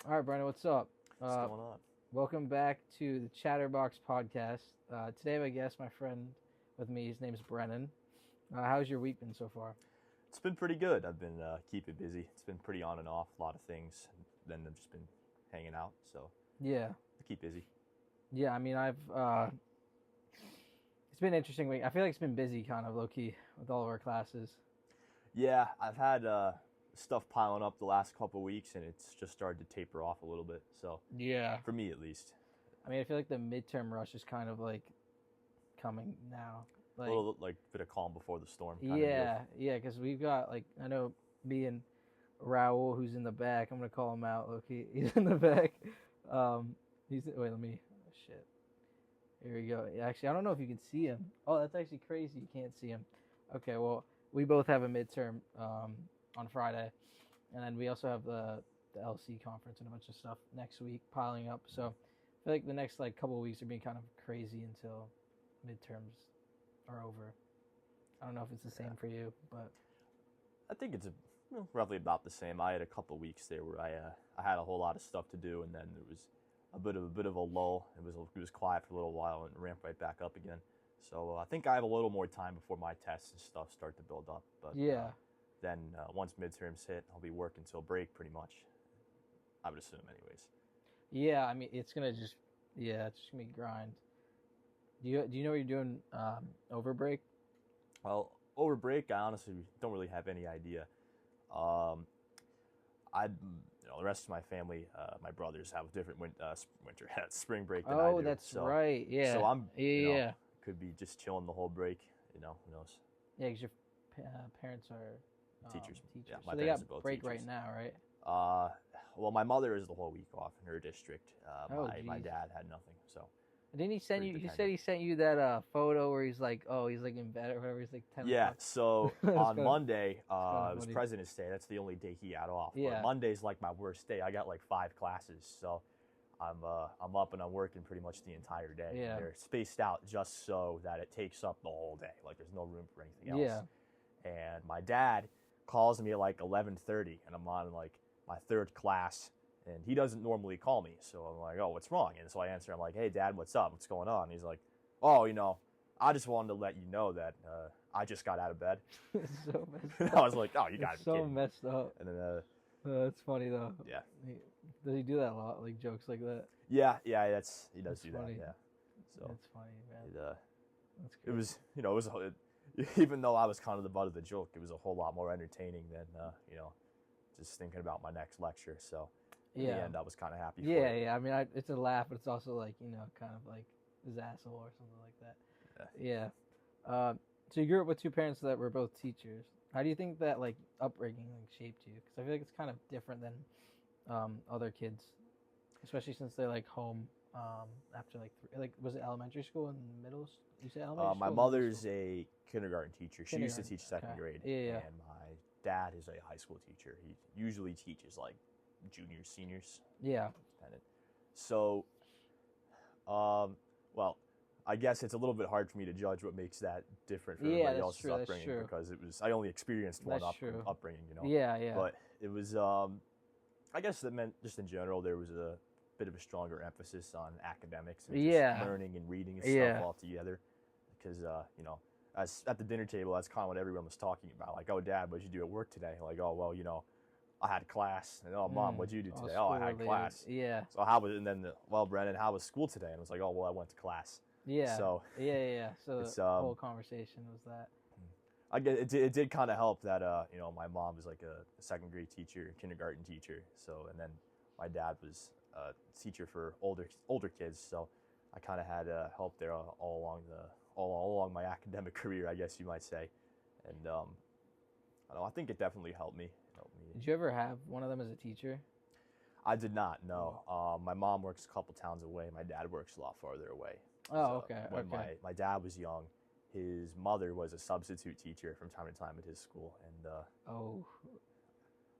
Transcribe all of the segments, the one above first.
All right, Brandon, what's up? What's going on? Welcome back to the ChatterBox podcast. Today, I have a guest, my friend, with me. His name's Brennan. How's your week been so far? It's been pretty good. I've been keeping busy. It's been pretty on and off, a lot of things. Then I've just been hanging out, so Yeah, I keep busy. yeah. I mean, I've. It's been an interesting week. I feel like it's been busy, kind of low key, with all of our classes. Yeah, I've had stuff piling up the last couple of weeks, and it's just started to taper off a little bit. So Yeah. for me, at least, I mean, I feel like the midterm rush is kind of like coming now. a Like, little like bit of calm before the storm kind of deal. yeah, because we've got like I know me and Raul, who's in the back. I'm gonna call him out. Okay, he's in the back. Wait. Let me. Oh, shit. Here we go. Actually, I don't know if you can see him. Oh, that's actually crazy. You can't see him. Okay, well, we both have a midterm on Friday, and then we also have the LC conference and a bunch of stuff next week piling up. So I feel like the next like couple of weeks are being kind of crazy until midterms are over. I don't know if it's the same for you, but I think it's roughly about the same. I had a couple of weeks there where I had a whole lot of stuff to do, and then there was a bit of a lull. It was quiet for a little while and ramped right back up again. So I think I have a little more time before my tests and stuff start to build up. But yeah. then once midterms hit, I'll be working till break pretty much. I would assume, anyways. Yeah, I mean, it's just gonna be grind. Do you know what you're doing over break? Well, over break, I honestly don't really have any idea. Um, the rest of my family, my brothers have different winter spring break than I Oh, do. that's right. So Yeah, I'm, yeah, yeah, could be just chilling the whole break. Who knows? yeah. Because your parents are Teachers. Yeah, teachers, my so they parents are got both break right teachers. now, right? Uh, well, my mother is the whole week off in her district. Oh, My geez. dad had nothing, so Didn't he send pretty you? He said dependent. he sent you that photo where he's like, oh, he's like in bed or whatever. He's like 10 o'clock. Yeah, so It's on kind of, Monday, it's kind of it was funny. President's Day. That's the only day he had off. But Yeah, Monday's like my worst day. I got like 5 classes, so I'm up and I'm working pretty much the entire day. And yeah, they're spaced out just so that it takes up the whole day. Like there's no room for anything else. yeah. And my dad calls me at like 11:30, and I'm on like my third class, and he doesn't normally call me. So I'm like, oh, what's wrong? And so I answer. I'm like, hey, Dad, what's up? What's going on? And he's like, oh, I just wanted to let you know that I just got out of bed. It's so messed And I up. was like, oh, you It's gotta be so kidding me. messed up. And then, That's funny though. yeah, He, does he do that a lot? Like jokes like that? yeah, he does That's do that. funny. Yeah. So That's funny, man. it, That's it crazy. was, even though I was kind of the butt of the joke, it was a whole lot more entertaining than, just thinking about my next lecture. So in the Yeah. end, I was kind of happy for Yeah, it. yeah. I mean, it's a laugh, but it's also like kind of like his asshole or something like that. Yeah. Yeah. So you grew up with two parents that were both teachers. How do you think that like upbringing like shaped you? Because I feel like it's kind of different than other kids, especially since they're like home after like like was it elementary school and middle? You said elementary My school, or middle mother's school? a kindergarten teacher. She used to Kindergarten. teach second Okay. grade, Yeah, yeah. and my dad is a high school teacher. He usually teaches like juniors, seniors, Yeah. dependent. So, well, I guess it's a little bit hard for me to judge what makes that different from Yeah, everybody that's else's true. That's upbringing true. because I only experienced one That's true. upbringing. Yeah, yeah. But it was, I guess that meant just in general there was a bit of a stronger emphasis on academics and just Yeah. learning and reading and Yeah. stuff all together because, as at the dinner table, that's kind of what everyone was talking about. Like, oh, Dad, what'd you do at work today? Like, oh, well, I had class. And, oh, Mom, what'd you do today? Oh, I had School-related. class. Yeah. So how was, and then, well, Brennan, how was school today? And it was like, oh, well, I went to class. Yeah. So Yeah. So it's, the whole conversation was that. I get it did kind of help that, my mom was like a second grade teacher, kindergarten teacher. So, and then my dad was a teacher for older kids. So I kind of had help there all along my academic career, I guess you might say. And, I don't know, I think it definitely helped me. Did you ever have one of them as a teacher? I did not, no. My mom works a couple towns away. My dad works a lot farther away. Oh, okay. When Okay. my dad was young, his mother was a substitute teacher from time to time at his school. And Oh,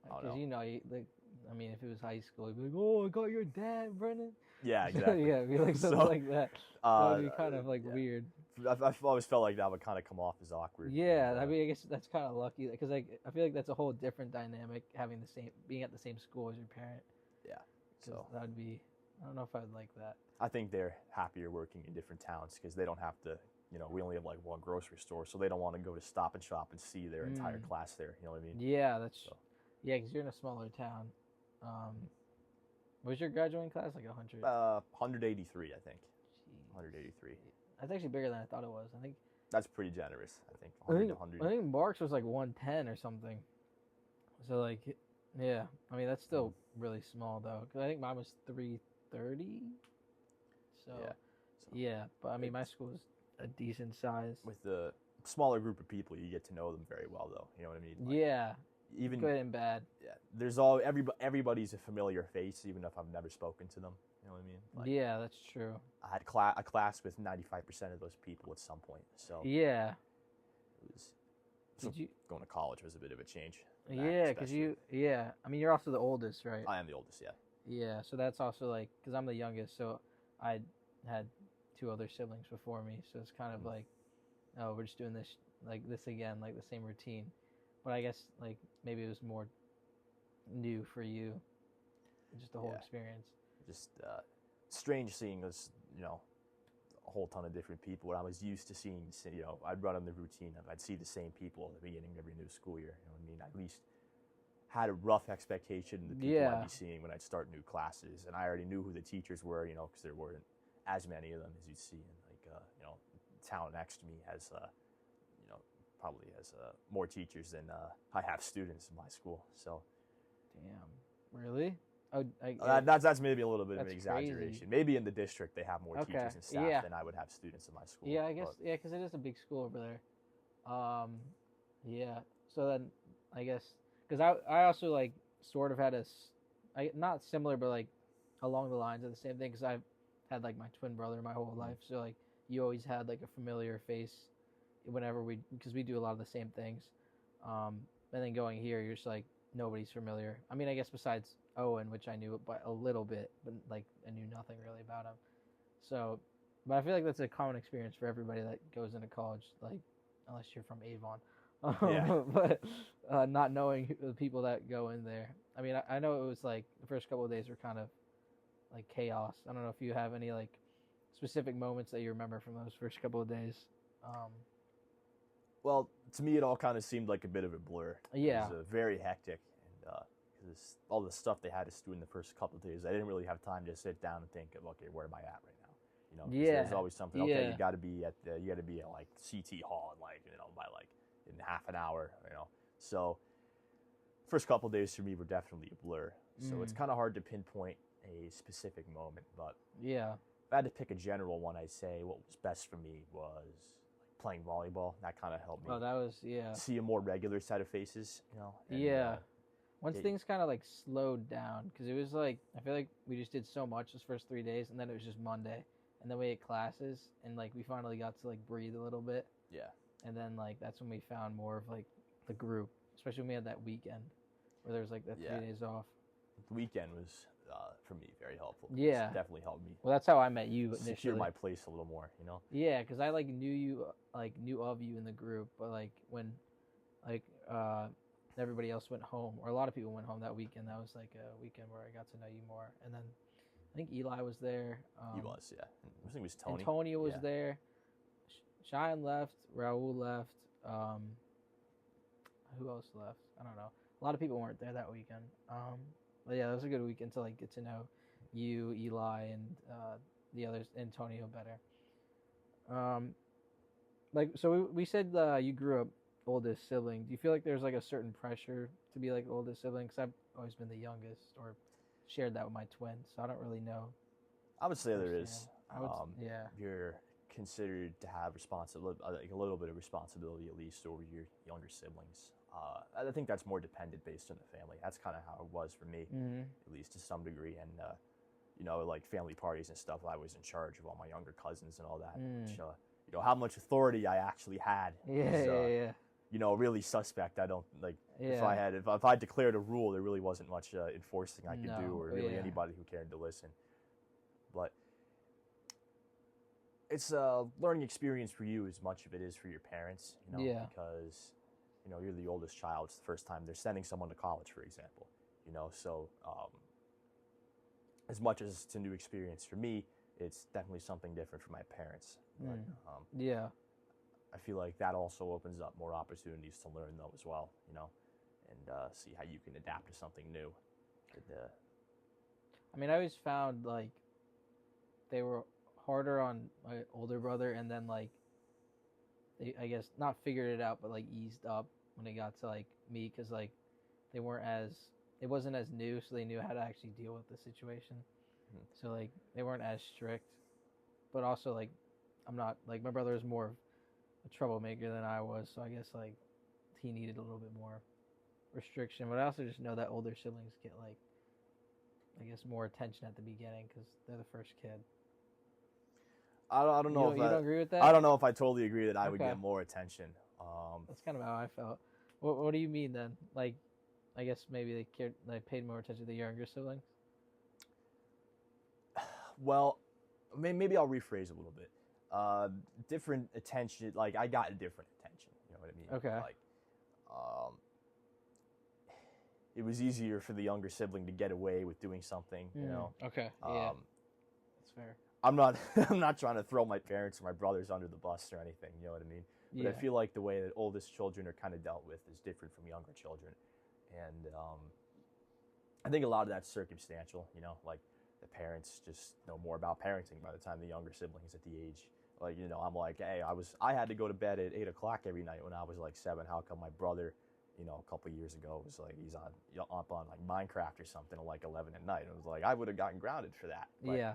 I don't because know. like, I mean, if it was high school, he'd be like, "Oh, I got your dad, Brennan." Yeah, exactly. Yeah, it'd be like something So, like that. That would be kind of like yeah. weird. I've always felt like that would kind of come off as awkward. Yeah, And, I mean, I guess that's kind of lucky because I feel like that's a whole different dynamic having being at the same school as your parent. yeah. because So that would be. I don't know if I'd like that. I think they're happier working in different towns because they don't have to. We only have like one grocery store, so they don't want to go to Stop and Shop and see their entire Mm. class there. You know what I mean? Yeah, that's So yeah, because you're in a smaller town. Um, was your graduating class like 100? 183, I think. Jeez. 183. That's actually bigger than I thought it was. I think. That's pretty generous. I think I 100 think to 100. I think Mark's was like 110 or something. So like, yeah. I mean that's still really small though. Cause I think mine was 330. So Yeah. So yeah, but I mean my school is a decent size. with the smaller group of people, you get to know them very well, though. You know what I mean? Like, Yeah, even good and bad. yeah, everybody's a familiar face, even if I've never spoken to them. You know what I mean? Like, Yeah, that's true. I had a class with 95% of those people at some point, so Yeah. it was. So Did you? going to college was a bit of a change. Yeah, because you. Yeah, I mean you're also the oldest, right? I am the oldest, yeah. Yeah, so that's also like because I'm the youngest, so I had two other siblings before me, so it's kind of like, oh, we're just doing this like this again, like the same routine. But I guess like maybe it was more new for you, just the whole Yeah. experience. Just strange seeing this, a whole ton of different people. When I was used to seeing, I'd run on the routine of I'd see the same people at the beginning of every new school year. You know what I mean? I at least had a rough expectation of the people I'd be seeing when I'd start new classes, and I already knew who the teachers were, because there weren't as many of them as you'd see in the town next to me has, probably has more teachers than I have students in my school. So, Damn, really? Oh, that's maybe a little bit of an that's exaggeration. crazy. Maybe in the district they have more Okay, teachers and staff yeah. than I would have students in my school. Yeah, I guess but- yeah, because it is a big school over there. Yeah. So then I guess because I also like sort of had not similar but like along the lines of the same thing because I've had like my twin brother my whole life, so like you always had like a familiar face whenever because we do a lot of the same things. And then going here, you're just like nobody's familiar. I mean, I guess besides Owen, which I knew by a little bit, but like I knew nothing really about him. So, but I feel like that's a common experience for everybody that goes into college, like unless you're from Avon. Yeah. But not knowing the people that go in there. I mean, I know it was like the first couple of days were kind of like chaos. I don't know if you have any like specific moments that you remember from those first couple of days. Well, to me, it all kind of seemed like a bit of a blur. Yeah. It was very hectic, and because all the stuff they had us do in the first couple of days, I didn't really have time to sit down and think of, okay, where am I at right now? 'Cause Yeah. there's always something. Okay, Yeah. you got to be at like CT Hall, like by like in half an hour. So first couple of days for me were definitely a blur. So it's kind of hard to pinpoint a specific moment, but Yeah. if I had to pick a general one, I'd say what was best for me was like playing volleyball. That kind of helped me Oh, that was see a more regular set of faces. And, yeah. Once it- things kind of like slowed down, because it was like I feel like we just did so much those first 3 days, and then it was just Monday, and then we had classes, and like we finally got to like breathe a little bit, yeah. and then like that's when we found more of like the group, especially when we had that weekend where there was like the 3 Yeah. days off. The weekend was for me very helpful. Yeah. It definitely helped me Well, that's how I met you secure initially. my place a little more. Yeah, because I like knew of you in the group, but like when like everybody else went home, or a lot of people went home that weekend, that was like a weekend where I got to know you more. And then I think Eli was there. He was, yeah. I think it was Tony. Antonio was Yeah. there. Cheyenne left. Raul left. Who else left? I don't know. A lot of people weren't there that weekend. But yeah, it was a good weekend to like get to know you, Eli, and the others, Antonio, better. Like so, we said you grew up oldest sibling. Do you feel like there's like a certain pressure to be like oldest sibling? Because I've always been the youngest, or shared that with my twin, so I don't really know. I would say there is. Yeah. You're considered to have like a little bit of responsibility at least over your younger siblings. I think that's more dependent based on the family. That's kind of how it was for me, at least to some degree. And like family parties and stuff, I was in charge of all my younger cousins and all that. Which, how much authority I actually had Yeah. was, really suspect. I don't like Yeah. if I declared a rule, there really wasn't much enforcing I could do, or really Yeah. anybody who cared to listen. But it's a learning experience for you as much of it is for your parents, Yeah. because you're the oldest child. It's the first time they're sending someone to college, for example, so as much as it's a new experience for me, it's definitely something different for my parents. But Yeah. I feel like that also opens up more opportunities to learn though as well, and see how you can adapt to something new. And, I mean, I always found like they were harder on my older brother, and then like they, I guess, not figured it out, but like eased up when it got to like me, because like they weren't as, it wasn't as new, so they knew how to actually deal with the situation. So like they weren't as strict, but also like I'm not, like my brother is more of a troublemaker than I was, so I guess like he needed a little bit more restriction. But I also just know that older siblings get like, I guess, more attention at the beginning because they're the first kid. I don't know if you don't agree with that? I don't know if I totally agree that I would Okay. get more attention. That's kind of how I felt. What do you mean then? Like, I guess maybe they cared, they paid more attention to the younger siblings. Well, maybe I'll rephrase a little bit. Different attention, like I got different attention. You know what I mean? Okay. Like, it was easier for the younger sibling to get away with doing something. Okay. Yeah. That's fair. I'm not I'm not trying to throw my parents or my brothers under the bus or anything. You know what I mean? But Yeah. I feel like the way that oldest children are kind of dealt with is different from younger children, and I think a lot of that's circumstantial. Like the parents just know more about parenting by the time the younger siblings at the age. Like, I'm like, hey, I had to go to bed at 8 o'clock every night when I was like 7. How come my brother, a couple of years ago was like he's up on like Minecraft or something at like 11 at night? It was like I would have gotten grounded for that. But, yeah.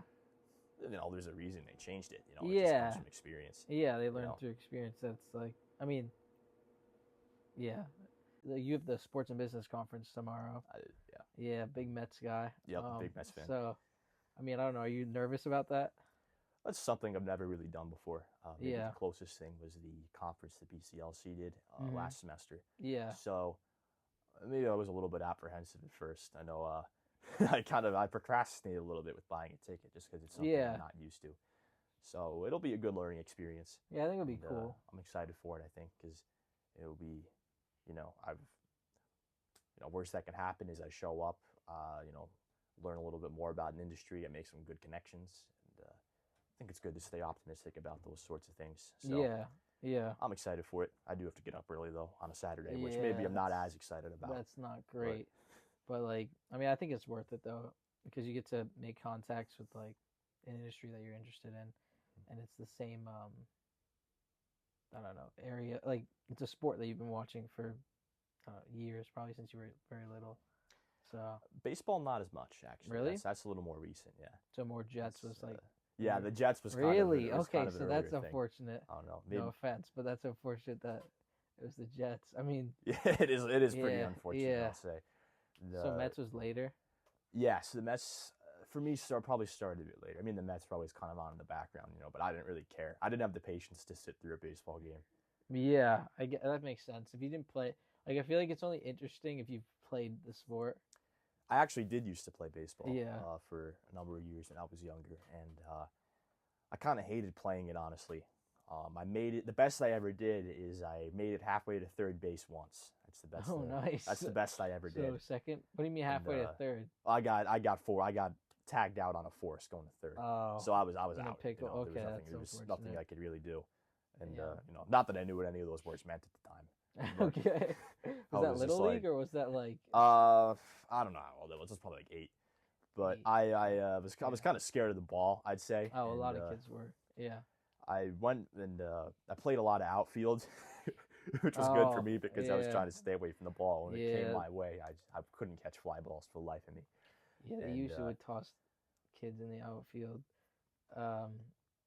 There's a reason they changed it. It Yeah. just comes from experience. Yeah, they learn through experience. That's like, I mean, yeah. You have the sports and business conference tomorrow. Yeah. Yeah, big Mets guy. Yep, big Mets fan. So, I mean, I don't know. Are you nervous about that? That's something I've never really done before. Maybe Yeah. the closest thing was the conference the BCLC did last semester. Yeah. So maybe I was a little bit apprehensive at first. I know I procrastinated a little bit with buying a ticket just because it's something I'm not used to. So it'll be a good learning experience. Yeah, I think it'll be cool. I'm excited for it, I think, because it'll be, worst that can happen is I show up, learn a little bit more about an industry and make some good connections. And I think it's good to stay optimistic about those sorts of things. So yeah. I'm excited for it. I do have to get up early, though, on a Saturday, which maybe I'm not as excited about. That's not great. But like, I mean, I think it's worth it, though, because you get to make contacts with like an industry that you're interested in. And it's the same, I don't know, area. Like, it's a sport that you've been watching for years, probably since you were very little. So baseball, not as much, actually. Really? That's a little more recent, yeah. So more Jets was like. Yeah, the Jets was really kind of, okay. kind of So that's unfortunate. I don't know. Maybe... No offense, but that's unfortunate that it was the Jets. I mean, yeah, it is pretty unfortunate. I'll say. So Mets was later. Yeah, so the Mets for me probably started a bit later. I mean, the Mets were always kind of on in the background, but I didn't really care. I didn't have the patience to sit through a baseball game. Yeah, that makes sense. If you didn't play, like, I feel like it's only interesting if you've played the sport. I actually did used to play baseball for a number of years when I was younger, and I kind of hated playing it, honestly. I made it. The best I ever did is I made it halfway to third base once. That's the best. Oh, nice. That's the best I ever did. So second? What do you mean halfway to third? I got four. I got tagged out on a force going to third. Oh. So I was out. Pickle. Okay, there was nothing I could really do, and not that I knew what any of those words meant at the time. Okay. Was that Little League or was that like? I don't know how old it was. It was probably like 8. But 8. I was kind of scared of the ball, I'd say. Oh, a lot of kids were. Yeah. I went and I played a lot of outfield, which was good for me because I was trying to stay away from the ball. When it came my way, I couldn't catch fly balls for the life of me. Yeah, they usually would toss kids in the outfield.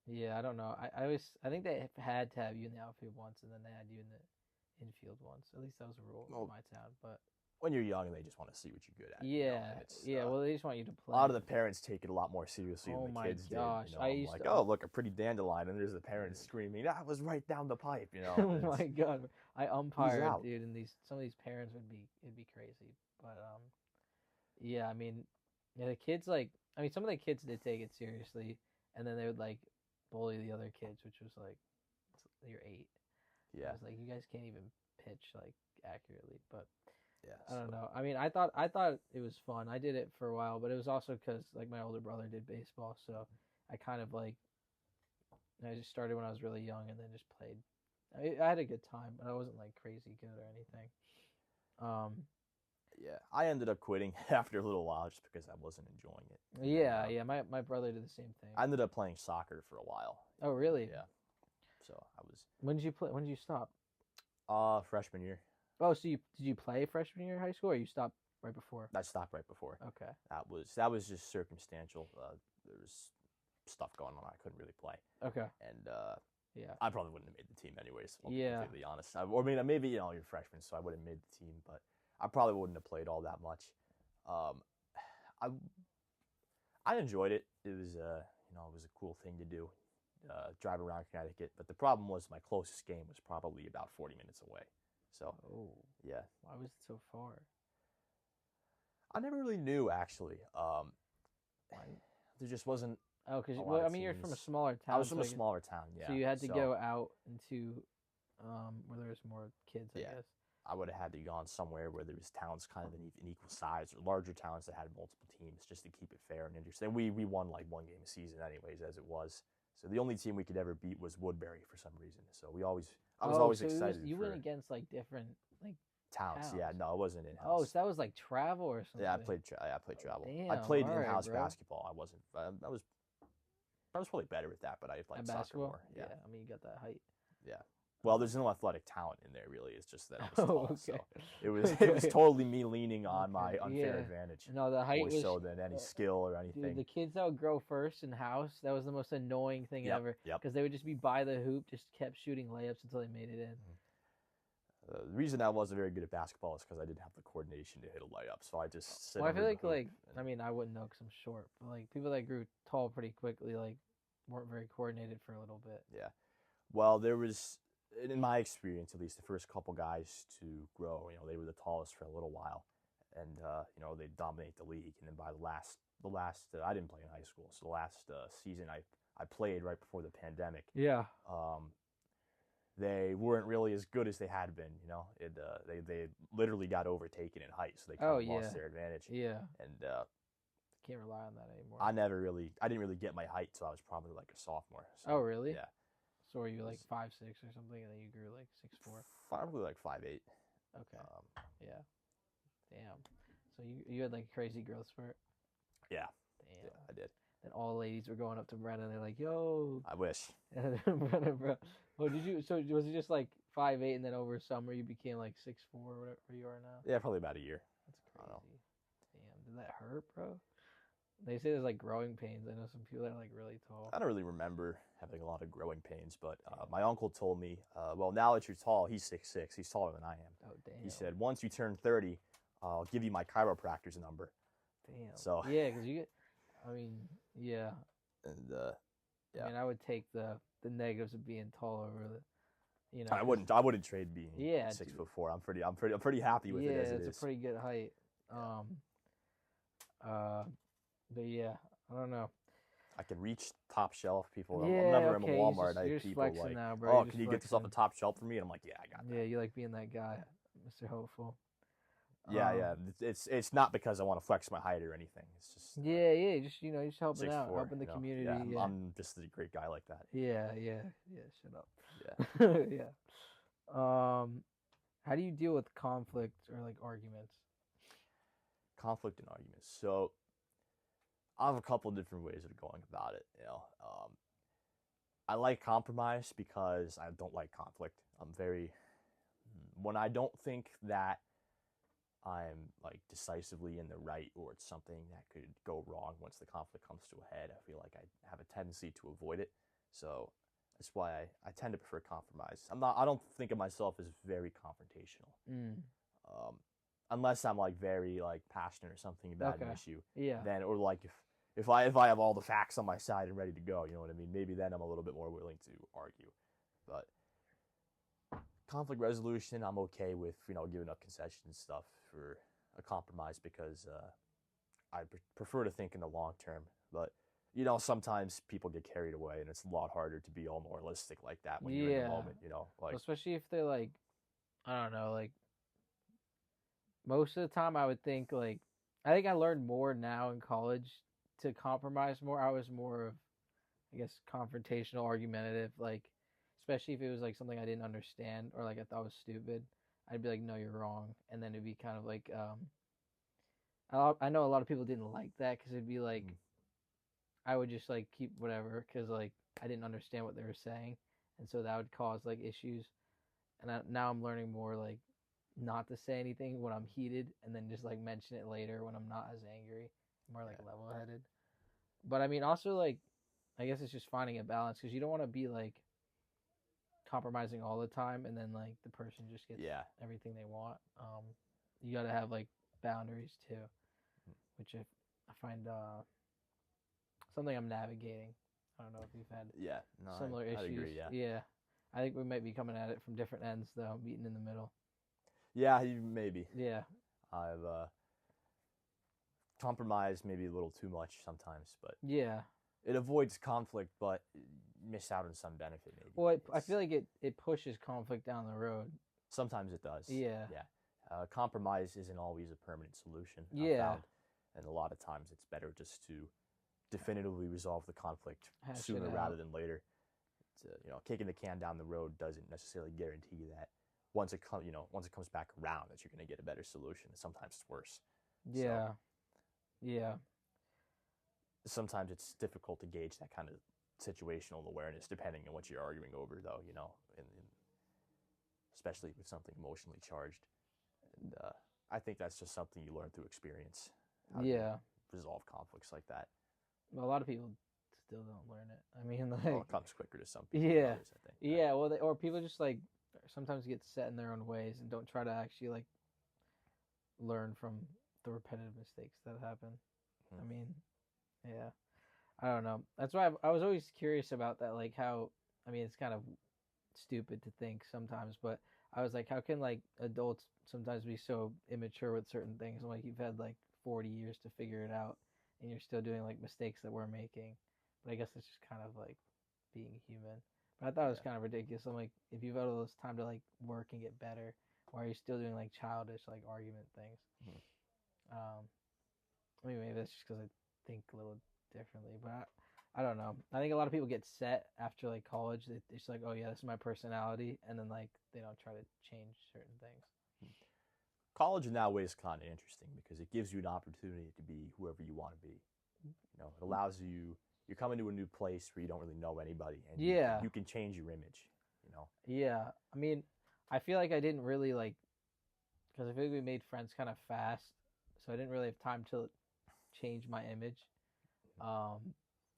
Yeah, I don't know. I think they had to have you in the outfield once, and then they had you in the infield once. At least that was a rule in my town. But when you're young, they just want to see what you're good at. Yeah, well, they just want you to play. A lot of the parents take it a lot more seriously than the kids gosh. did. I'm like, oh, look, a pretty dandelion, and there's the parents screaming, that was right down the pipe. Oh my god, I umpired, dude, and some of these parents it'd be crazy. But yeah, I mean, the kids some of the kids did take it seriously, and then they would like bully the other kids, which was like, you're 8. Yeah. I was like, you guys can't even pitch like accurately, but Yeah. I don't So know. I mean, I thought it was fun. I did it for a while, but it was also because like my older brother did baseball, so I kind of like I just started when I was really young and then just played. I had a good time, but I wasn't like crazy good or anything. Um, yeah, I ended up quitting after a little while just because I wasn't enjoying it. And then yeah, yeah. My brother did the same thing. I ended up playing soccer for a while. Oh, really? Yeah. So I was When did you play? When did you stop? freshman year. Oh, so you did you play freshman year of high school, or you stopped right before? I stopped right before. Okay. That was just circumstantial. There was stuff going on. I couldn't really play, Okay. and Yeah. I probably wouldn't have made the team anyways. I'll be Yeah. completely honest. Or maybe you're freshman, so I would have made the team, but I probably wouldn't have played all that much. Um, I I enjoyed it. It was it was a cool thing to do, drive around Connecticut. But the problem was my closest game was probably about 40 minutes away. So Oh, yeah, why was it so far? I never really knew actually. Why? There just wasn't Oh, because a lot well, I of mean, you're from a teams. smaller I town, was from so a smaller town, yeah. so you had to So, go out into where there was more kids, I Yeah. guess. I would have had to gone somewhere where there was towns kind of an equal size or larger towns that had multiple teams just to keep it fair and interesting. And we won like one game a season anyways as it was. So the only team we could ever beat was Woodbury for some reason. So I was always So excited you for went against like different like towns. Yeah, towns. no, it wasn't in Oh, so house. that was like travel or something. Yeah, I played travel. I Damn, played all in right, house bro. basketball. I wasn't. I was probably better at that, but I At liked soccer basketball? more. Yeah, I mean, you got that height. yeah. Well, there's no athletic talent in there really. It's just that I was Oh, tall. okay. So it was Okay. totally me leaning on my Okay, unfair yeah. advantage No, the height more was so than any skill or dude. anything. The kids that would grow first in house, that was the most annoying thing Yep, ever. yep. Because they would just be by the hoop, just kept shooting layups until they made it in. The reason I wasn't very good at basketball is because I didn't have the coordination to hit a layup. So I just sit Well, I under feel the like hoop I mean, I wouldn't know because I'm short, but like people that grew tall pretty quickly, like weren't very coordinated for a little bit. yeah. Well, there was, in my experience, at least the first couple guys to grow, they were the tallest for a little while, and they dominate the league. And then by the last, I didn't play in high school, so the last season I played right before the pandemic. Yeah. They weren't really as good as they had been. They literally got overtaken in height, so they kind Oh of yeah. lost their advantage. Yeah. And Can't rely on that anymore. I didn't really get my height till I was probably like a sophomore. So, Oh really? Yeah. So were you like 5'6" or something, and then you grew like 6'4"? Probably like 5'8". Okay. Yeah. Damn. So you had like a crazy growth spurt. Yeah. Damn. Yeah, I did. Then all the ladies were going up to Brennan. They're like, "Yo." I wish. And then Brennan, bro. Oh, did you? So was it just like 5'8", and then over summer you became like 6'4", whatever you are now? Yeah, probably about a year. That's I don't know. crazy. Damn. Did that hurt, bro? They say there's like growing pains. I know some people that are like really tall. I don't really remember having a lot of growing pains, but my uncle told me, well, now that you're tall, he's 6'6". He's taller than I am. Oh damn. He said, once you turn 30, I'll give you my chiropractor's number. Damn. So yeah, because you get. I mean, yeah. And I mean, I would take the negatives of being tall over the, I wouldn't trade being Yeah, 6'4". I'm pretty happy with it as it is. it's a pretty good height. But yeah, I don't know. I can reach top shelf. People, Yeah, whenever I'm okay, in you're Walmart, just- I you're have just people flexing like, now, bro. oh, You're can just you get this off the flexing. top shelf for me? And I'm like, yeah, I got that. Yeah, you like being that guy, Mr. Hopeful. Yeah. It's not because I want to flex my height or anything. It's just Yeah, just just helping 6'4", out, helping the community. Yeah, Yeah, I'm just a great guy like that. yeah. Shut up. Yeah. Yeah. How do you deal with conflict or like arguments? Conflict and arguments. So I have a couple different ways of going about it. I like compromise because I don't like conflict. When I don't think that I'm like decisively in the right or it's something that could go wrong once the conflict comes to a head, I feel like I have a tendency to avoid it. So that's why I tend to prefer compromise. I don't think of myself as very confrontational. Unless I'm like very like passionate or something about an issue. Yeah. Then, or like if I have all the facts on my side and ready to go, you know what I mean? Maybe then I'm a little bit more willing to argue. But conflict resolution, I'm okay with, giving up concessions and stuff for a compromise because I prefer to think in the long term. But, sometimes people get carried away and it's a lot harder to be all moralistic like that when you're in the moment, like. Especially if they're like, I don't know, like most of the time I would think like I think I learned more now in college to compromise more. I was more of I guess confrontational, argumentative, like especially if it was like something I didn't understand or like I thought was stupid. I'd be like, no, you're wrong, and then it'd be kind of like I know a lot of people didn't like that because it'd be like Mm. I would just like keep whatever because like I didn't understand what they were saying, and so that would cause like issues. And now I'm learning more like not to say anything when I'm heated, and then just like mention it later when I'm not as angry, more like Yeah. level headed. But I mean, also like I guess it's just finding a balance because you don't want to be like compromising all the time, and then like the person just gets Yeah. everything they want. You got to have like boundaries too, Mm. which I find something I'm navigating. I don't know if you've had Yeah. No, similar I'd issues. agree. Yeah. Yeah, I think we might be coming at it from different ends though, meeting in the middle. Yeah. Maybe Yeah, I've compromised maybe a little too much sometimes, but yeah. it avoids conflict, but miss out on some benefit maybe. Well, I It's feel like it pushes conflict down the road. sometimes it does. Yeah, Yeah. Compromise isn't always a permanent solution. I've yeah. found, and a lot of times it's better just to definitively resolve the conflict Hash it sooner rather out. than later. Kicking the can down the road doesn't necessarily guarantee that once once it comes back around that you're going to get a better solution. Sometimes it's worse. So Yeah, yeah, sometimes it's difficult to gauge that kind of situational awareness depending on what you're arguing over, though. Especially with something emotionally charged. And I think that's just something you learn through experience, how to yeah. resolve conflicts like that. Well, a lot of people still don't learn it. I mean, Well, like, it comes quicker to some people than yeah, others, I think. Right? yeah. Well, or people just like sometimes get set in their own ways and don't try to actually like learn from the repetitive mistakes that happen. Hmm. I mean, yeah. I don't know. That's why I was always curious about that. Like how I mean, it's kind of stupid to think sometimes, but I was like, how can like adults sometimes be so immature with certain things? Like you've had like 40 years to figure it out, and you're still doing like mistakes that we're making. But I guess it's just kind of like being human. But I thought it was Yeah. kind of ridiculous. I'm like, if you've had all this time to like work and get better, why are you still doing like childish like argument things? Hmm. Um, I mean, maybe that's just because I think a little differently, but I don't know. I think a lot of people get set after like college. It's just like, oh yeah, this is my personality, and then like they don't try to change certain things. College in that way is kind of interesting because it gives you an opportunity to be whoever you want to be. It allows you. You're coming to a new place where you don't really know anybody, and Yeah, you can change your image. You know. yeah. I mean, I feel like I didn't really like because I feel like we made friends kind of fast, so I didn't really have time to change my image. Um,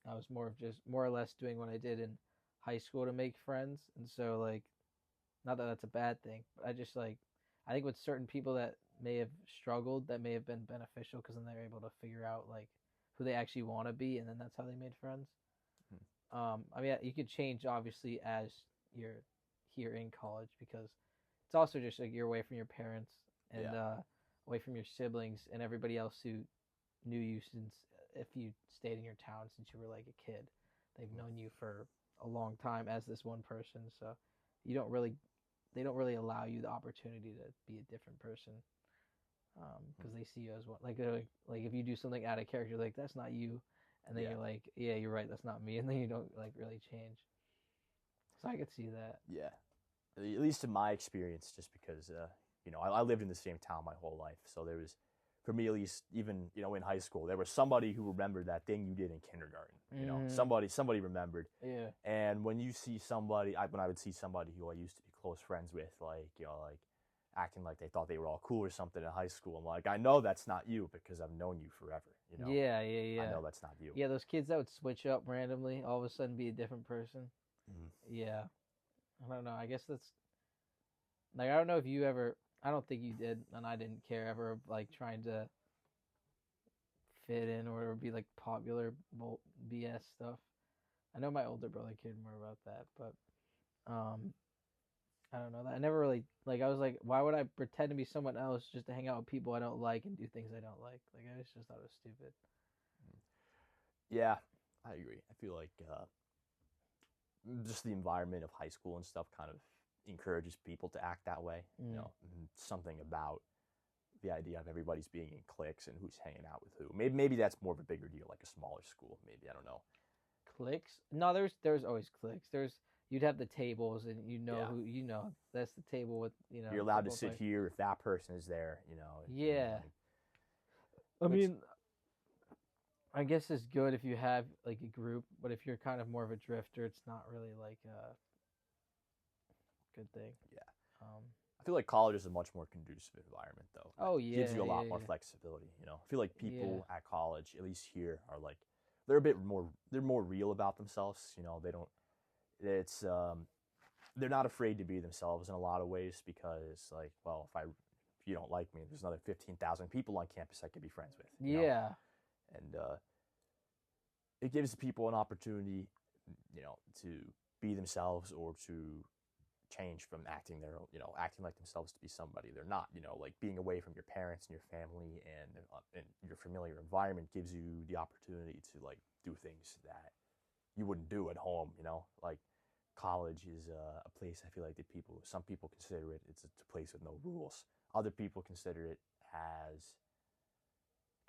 I was more of just more or less doing what I did in high school to make friends, and so like not that that's a bad thing, but I just like I think with certain people that may have struggled, that may have been beneficial because then they're able to figure out like who they actually want to be, and then that's how they made friends. Hmm. I mean, you could change obviously as you're here in college because it's also just like you're away from your parents and Yeah. away from your siblings and everybody else who knew you since if you stayed in your town since you were like a kid. They've Hmm. known you for a long time as this one person, so you don't really they don't really allow you the opportunity to be a different person because Hmm. they see you as one. Like if you do something out of character, like that's not you, and then Yeah. you're like, yeah, you're right, that's not me, and then you don't like really change. So I could see that. Yeah. At least in my experience, just because I lived in the same town my whole life, so there was, for me at least, even in high school, there was somebody who remembered that thing you did in kindergarten. Mm-hmm. Somebody remembered. Yeah. And when you see somebody, when I would see somebody who I used to be close friends with, like acting like they thought they were all cool or something in high school, I'm like, I know that's not you because I've known you forever. Yeah, yeah, I yeah. know that's not you. Yeah, those kids that would switch up randomly, all of a sudden be a different person. Mm. Yeah. I don't know. I guess that's like I don't know if you ever I don't think you did and I didn't care ever like trying to fit in or be like popular BS stuff. I know my older brother cared more about that, but um I don't know that. I never really like I was like why would I pretend to be someone else just to hang out with people I don't like and do things I don't like? Like I just thought it was stupid. Yeah, I agree. I feel like just the environment of high school and stuff kind of encourages people to act that way. Mm. Something about the idea of everybody's being in cliques and who's hanging out with who. Maybe that's more of a bigger deal, like a smaller school. Maybe I don't know. Cliques? No, there's always cliques. You'd have the tables, and Yeah, that's the table with you're allowed to football sit players. here if that person is there. Yeah, Like, I which mean, I guess it's good if you have like a group, but if you're kind of more of a drifter, it's not really like a good thing. yeah, Um, I feel like college is a much more conducive environment though. That oh gives yeah, you a lot yeah, more yeah, flexibility. I feel like yeah. people at college, at least here, are like they're a bit more they're more real about themselves. They don't. It's they're not afraid to be themselves in a lot of ways because like, well, if you don't like me, there's another 15,000 people on campus I could be friends with. Yeah. And it gives people an opportunity, to be themselves or to change from acting like themselves to be somebody they're not. Like being away from your parents and your family and your familiar environment gives you the opportunity to like do things that you wouldn't do at home. Like college is a place I feel like some people consider it's a place with no rules. Other people consider it as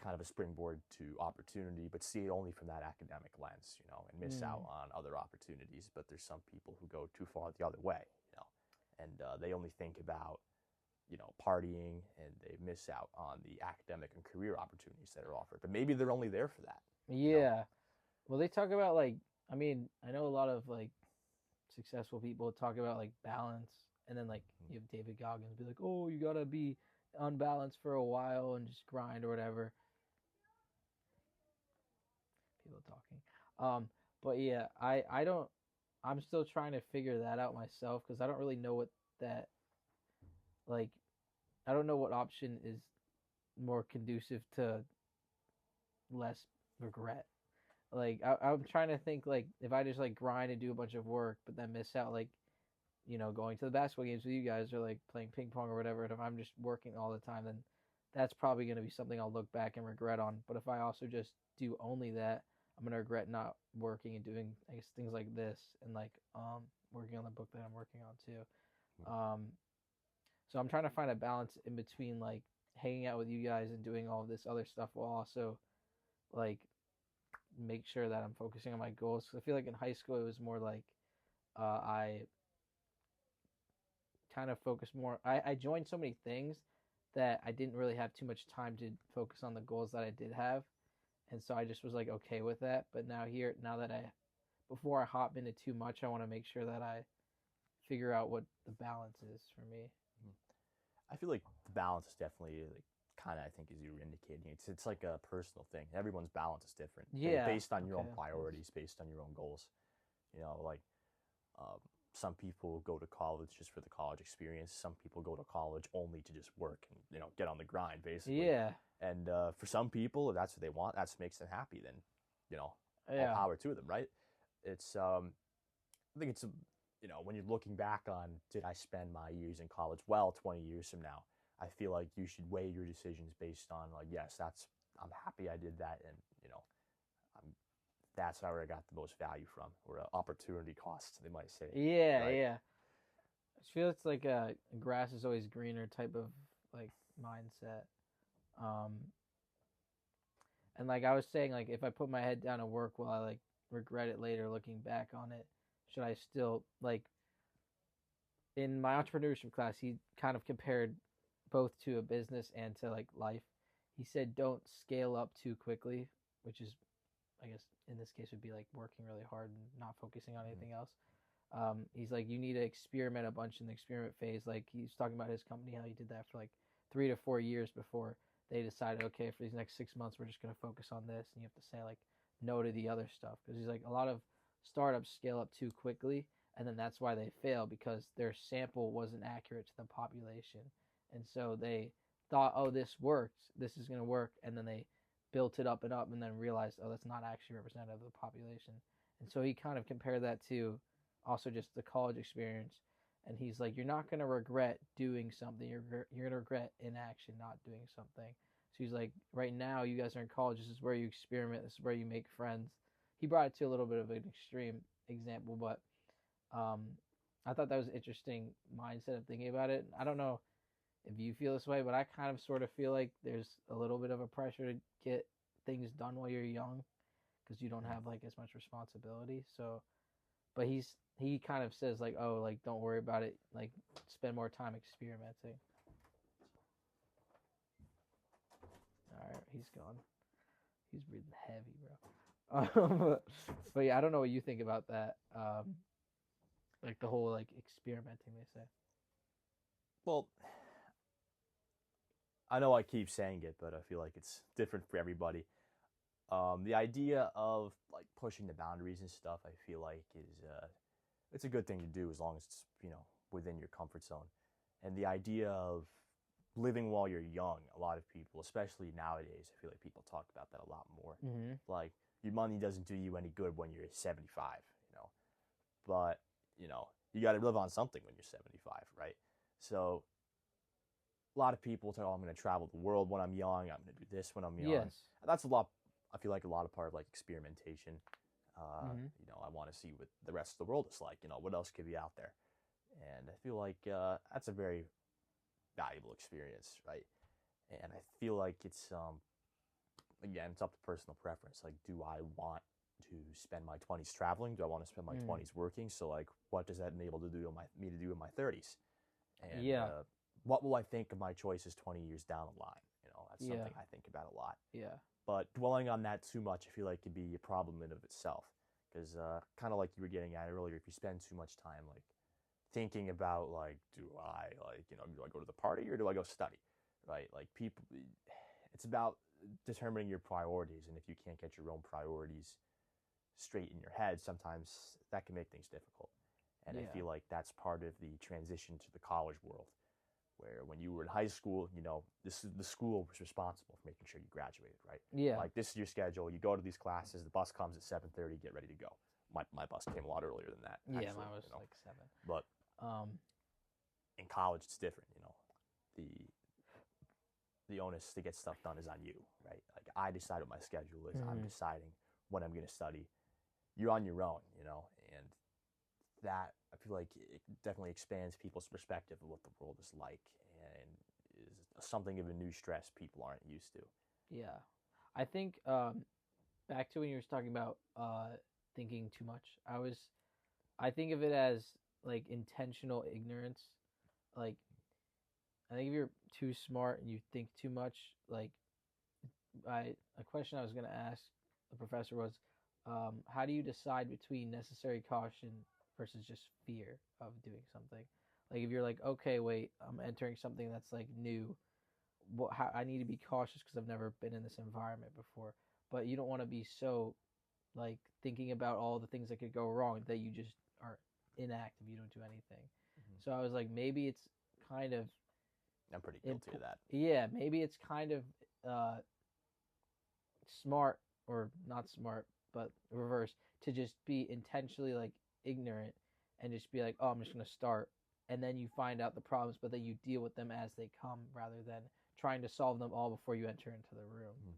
kind of a springboard to opportunity, but see it only from that academic lens, and miss out Mm. on other opportunities. But there's some people who go too far the other way, and they only think about, partying, and they miss out on the academic and career opportunities that are offered. But maybe they're only there for that, you know. Yeah. Well, they talk about like, I mean, I know a lot of like successful people talk about like balance, and then like you have David Goggins be like, oh, you gotta be unbalanced for a while and just grind or whatever. People talking. But yeah, I don't. I'm still trying to figure that out myself because I don't really know what that like. I don't know what option is more conducive to less regret. Like I'm trying to think like if I just like grind and do a bunch of work, but then miss out like going to the basketball games with you guys or like playing ping pong or whatever. And if I'm just working all the time, then that's probably going to be something I'll look back and regret on. But if I also just do only that, I'm going to regret not working and doing I guess things like this and like working on the book that I'm working on too. So I'm trying to find a balance in between like hanging out with you guys and doing all of this other stuff while also like make sure that I'm focusing on my goals. Cause I feel like in high school it was more like I kind of focused more. I joined so many things that I didn't really have too much time to focus on the goals that I did have, and so I just was like okay with that. But now that before I hop into too much, I want to make sure that I figure out what the balance is for me. I feel like the balance is definitely like kind of, I think, as you were indicating, it's like a personal thing. Everyone's balance is different, Yeah. based on your Okay. own priorities, based on your own goals. Like um, some people go to college just for the college experience. Some people go to college only to just work and get on the grind, basically. Yeah. And for some people, if that's what they want, that's what makes them happy. Then, all Yeah. power to them, right? It's I think it's when you're looking back on, did I spend my years in college well 20 years from now? I feel like you should weigh your decisions based on like, yes, I'm happy I did that, and I'm, that's where I got the most value from, or opportunity cost, they might say, Yeah. right? Yeah. I feel it's like a grass is always greener type of like mindset. Um, and like I was saying, like if I put my head down and work, will I like regret it later looking back on it? Should I still like in my entrepreneurship class? He kind of compared both to a business and to like life. He said don't scale up too quickly, which is I guess in this case would be like working really hard and not focusing on anything else. He's like you need to experiment a bunch in the experiment phase. Like he's talking about his company, how he did that for like 3 to 4 years before they decided, okay, for these next 6 months, we're just going to focus on this. And you have to say like no to the other stuff. Because he's like a lot of startups scale up too quickly. And then that's why they fail because their sample wasn't accurate to the population. And so they thought, oh, this works. This is going to work. And then they built it up and then realized, oh, that's not actually representative of the population. And so he kind of compared that to also just the college experience. And he's like, you're not going to regret doing something. You're going to regret inaction, not doing something. So he's like, right now, you guys are in college. This is where you experiment. This is where you make friends. He brought it to a little bit of an extreme example, but um, I thought that was an interesting mindset of thinking about it. I don't know. if you feel this way, but I kind of sort of feel like there's a little bit of a pressure to get things done while you're young because you don't Mm. have like as much responsibility. So, but he kind of says like, oh, like don't worry about it, like spend more time experimenting. All right, he's gone. He's breathing heavy, bro. But yeah, I don't know what you think about that. Like the whole like experimenting they say. Well, I know I keep saying it, but I feel like it's different for everybody. The idea of like pushing the boundaries and stuff, I feel like is it's a good thing to do as long as it's within your comfort zone. And the idea of living while you're young, a lot of people, especially nowadays, I feel like people talk about that a lot more. Mm-hmm. Like your money doesn't do you any good when you're 75, but you got to live on something when you're 75, right? So a lot of people say, "Oh, I'm going to travel the world when I'm young. I'm going to do this when I'm young." Yes. And that's a lot. I feel like a lot of part of like experimentation. Mm-hmm. I want to see what the rest of the world is like. What else could be out there? And I feel like that's a very valuable experience, right? And I feel like it's again, it's up to personal preference. Like, do I want to spend my 20s traveling? Do I want to spend my 20s working? So, like, what does that enable me to do in my 30s? And Yeah. what will I think of my choices 20 years down the line? That's Yeah. something I think about a lot. Yeah. But dwelling on that too much, I feel like can be a problem in of itself. Because kind of like you were getting at earlier, if you spend too much time like thinking about like, do I go to the party or do I go study, right? Like people, it's about determining your priorities, and if you can't get your own priorities straight in your head, sometimes that can make things difficult. And I Yeah. feel like that's part of the transition to the college world, where when you were in high school, this is the school was responsible for making sure you graduated, right? Yeah. Like this is your schedule. You go to these classes. The bus comes at 7:30. Get ready to go. My bus came a lot earlier than that. Yeah. Actually, Mine was like 7. But Um. in college, it's different. The the onus to get stuff done is on you, right? Like I decide what my schedule is. I'm Mm-hmm. deciding when I'm going to study. You're on your own, and that I feel like it definitely expands people's perspective of what the world is like, and is something of a new stress people aren't used to. Yeah. I think back to when you were talking about thinking too much. I think of it as like intentional ignorance. Like I think if you're too smart and you think too much, like a question I was gonna ask the professor was, how do you decide between necessary caution versus just fear of doing something? Like if you're like, okay, wait, I'm entering something that's like new. How I need to be cautious because I've never been in this environment before. But you don't want to be so like thinking about all the things that could go wrong that you just are inactive. You don't do anything. Mm-hmm. So I was like, maybe it's kind of I'm pretty guilty of that. Yeah, maybe it's kind of uh, smart or not smart, but reverse to just be intentionally like ignorant and just be like, oh, I'm just gonna start, and then you find out the problems, but then you deal with them as they come rather than trying to solve them all before you enter into the room. Mm-hmm.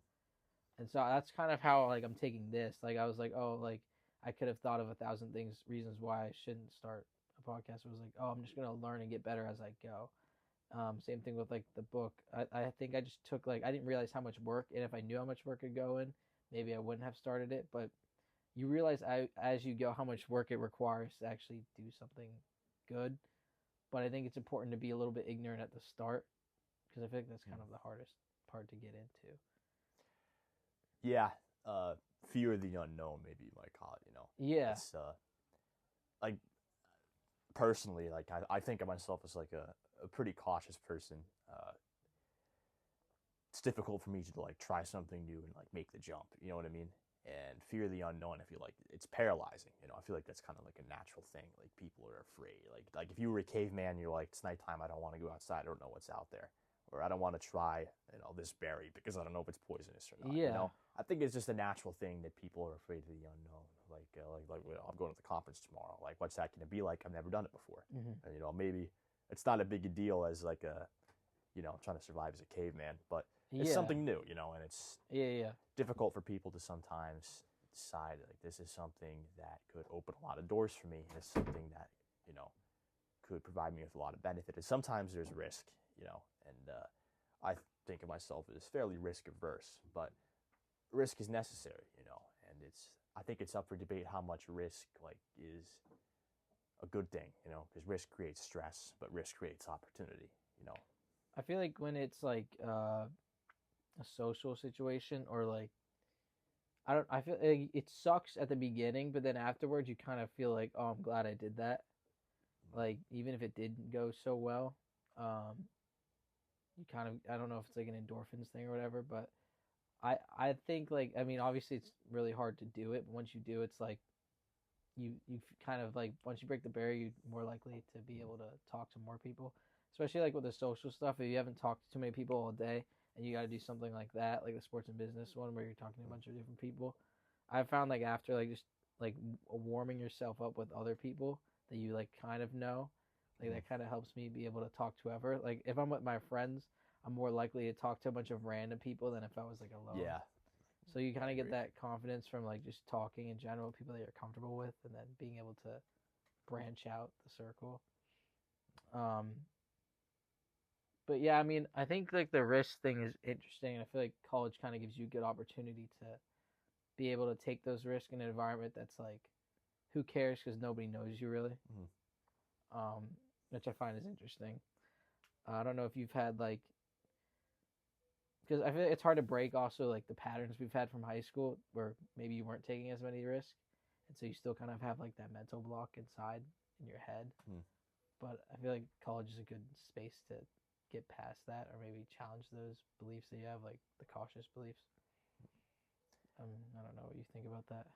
And so that's kind of how like I'm taking this. Like I was like, oh, like I could have thought of 1,000 reasons why I shouldn't start a podcast. It was like, oh, I'm just gonna learn and get better as I go. Same thing with like the book. I think I just took like I didn't realize how much work, and if I knew how much work could go in, maybe I wouldn't have started it. But you realize as you go how much work it requires to actually do something good. But I think it's important to be a little bit ignorant at the start because I think that's kind of the hardest part to get into. Yeah, fear of the unknown, maybe you might call it. Yeah. It's like personally, like I think of myself as like a pretty cautious person. It's difficult for me to like try something new and like make the jump. You know what I mean? And fear of the unknown, I feel like it's paralyzing. I feel like that's kind of like a natural thing. Like people are afraid. Like if you were a caveman, you're like, it's nighttime. I don't want to go outside. I don't know what's out there, or I don't want to try this berry because I don't know if it's poisonous or not. Yeah. I think it's just a natural thing that people are afraid of the unknown. I'm going to the conference tomorrow. Like, what's that going to be like? I've never done it before. Mm-hmm. And maybe it's not a big a deal as like trying to survive as a caveman, but it's something new, and it's difficult for people to sometimes decide like this is something that could open a lot of doors for me. And it's something that could provide me with a lot of benefit. And sometimes there's risk, and I think of myself as fairly risk averse, but risk is necessary, and I think it's up for debate how much risk is a good thing, because risk creates stress, but risk creates opportunity. I feel like when it's like a social situation or like I feel like it sucks at the beginning, but then afterwards you kind of feel like, oh, I'm glad I did that. Like even if it didn't go so well, you kind of, I don't know if it's like an endorphins thing or whatever, but I think like, I mean, obviously it's really hard to do it, but once you do, it's like you kind of like, once you break the barrier, you're more likely to be able to talk to more people, especially like with the social stuff. If you haven't talked to too many people all day and you got to do something like that, like the sports and business one where you're talking to a bunch of different people, I found like after like just like warming yourself up with other people that you like kind of know, like that kind of helps me be able to talk to whoever. Like if I'm with my friends, I'm more likely to talk to a bunch of random people than if I was like alone. Yeah, So you kind I of get agree. that confidence from like just talking in general, people that you're comfortable with, and then being able to branch out the circle. Um, but yeah, I mean, I think like the risk thing is interesting. I feel like college kind of gives you a good opportunity to be able to take those risks in an environment that's like, who cares because nobody knows you really. Mhm. Which I find is interesting. I don't know if you've had like, because I feel like it's hard to break also like the patterns we've had from high school where maybe you weren't taking as many risks, and so you still kind of have like that mental block inside in your head. Mhm. But I feel like college is a good space to get past that, or maybe challenge those beliefs that you have, like the cautious beliefs. I don't know what you think about that.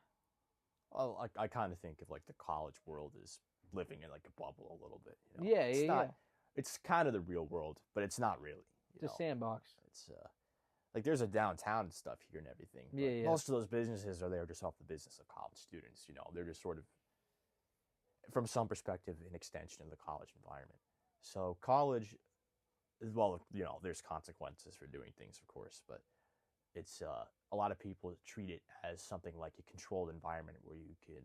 Well, I kind of think of like the college world as living in like a bubble a little bit. Yeah, It's yeah, not. yeah. It's kind of the real world, but it's not really. You It's a know, sandbox. it's like there's a downtown and stuff here and everything, Yeah, but yeah, most of those businesses are there just off the business of college students. They're just sort of, from some perspective, an extension of the college environment. So college, well, there's consequences for doing things, of course, but it's a lot of people treat it as something like a controlled environment where you can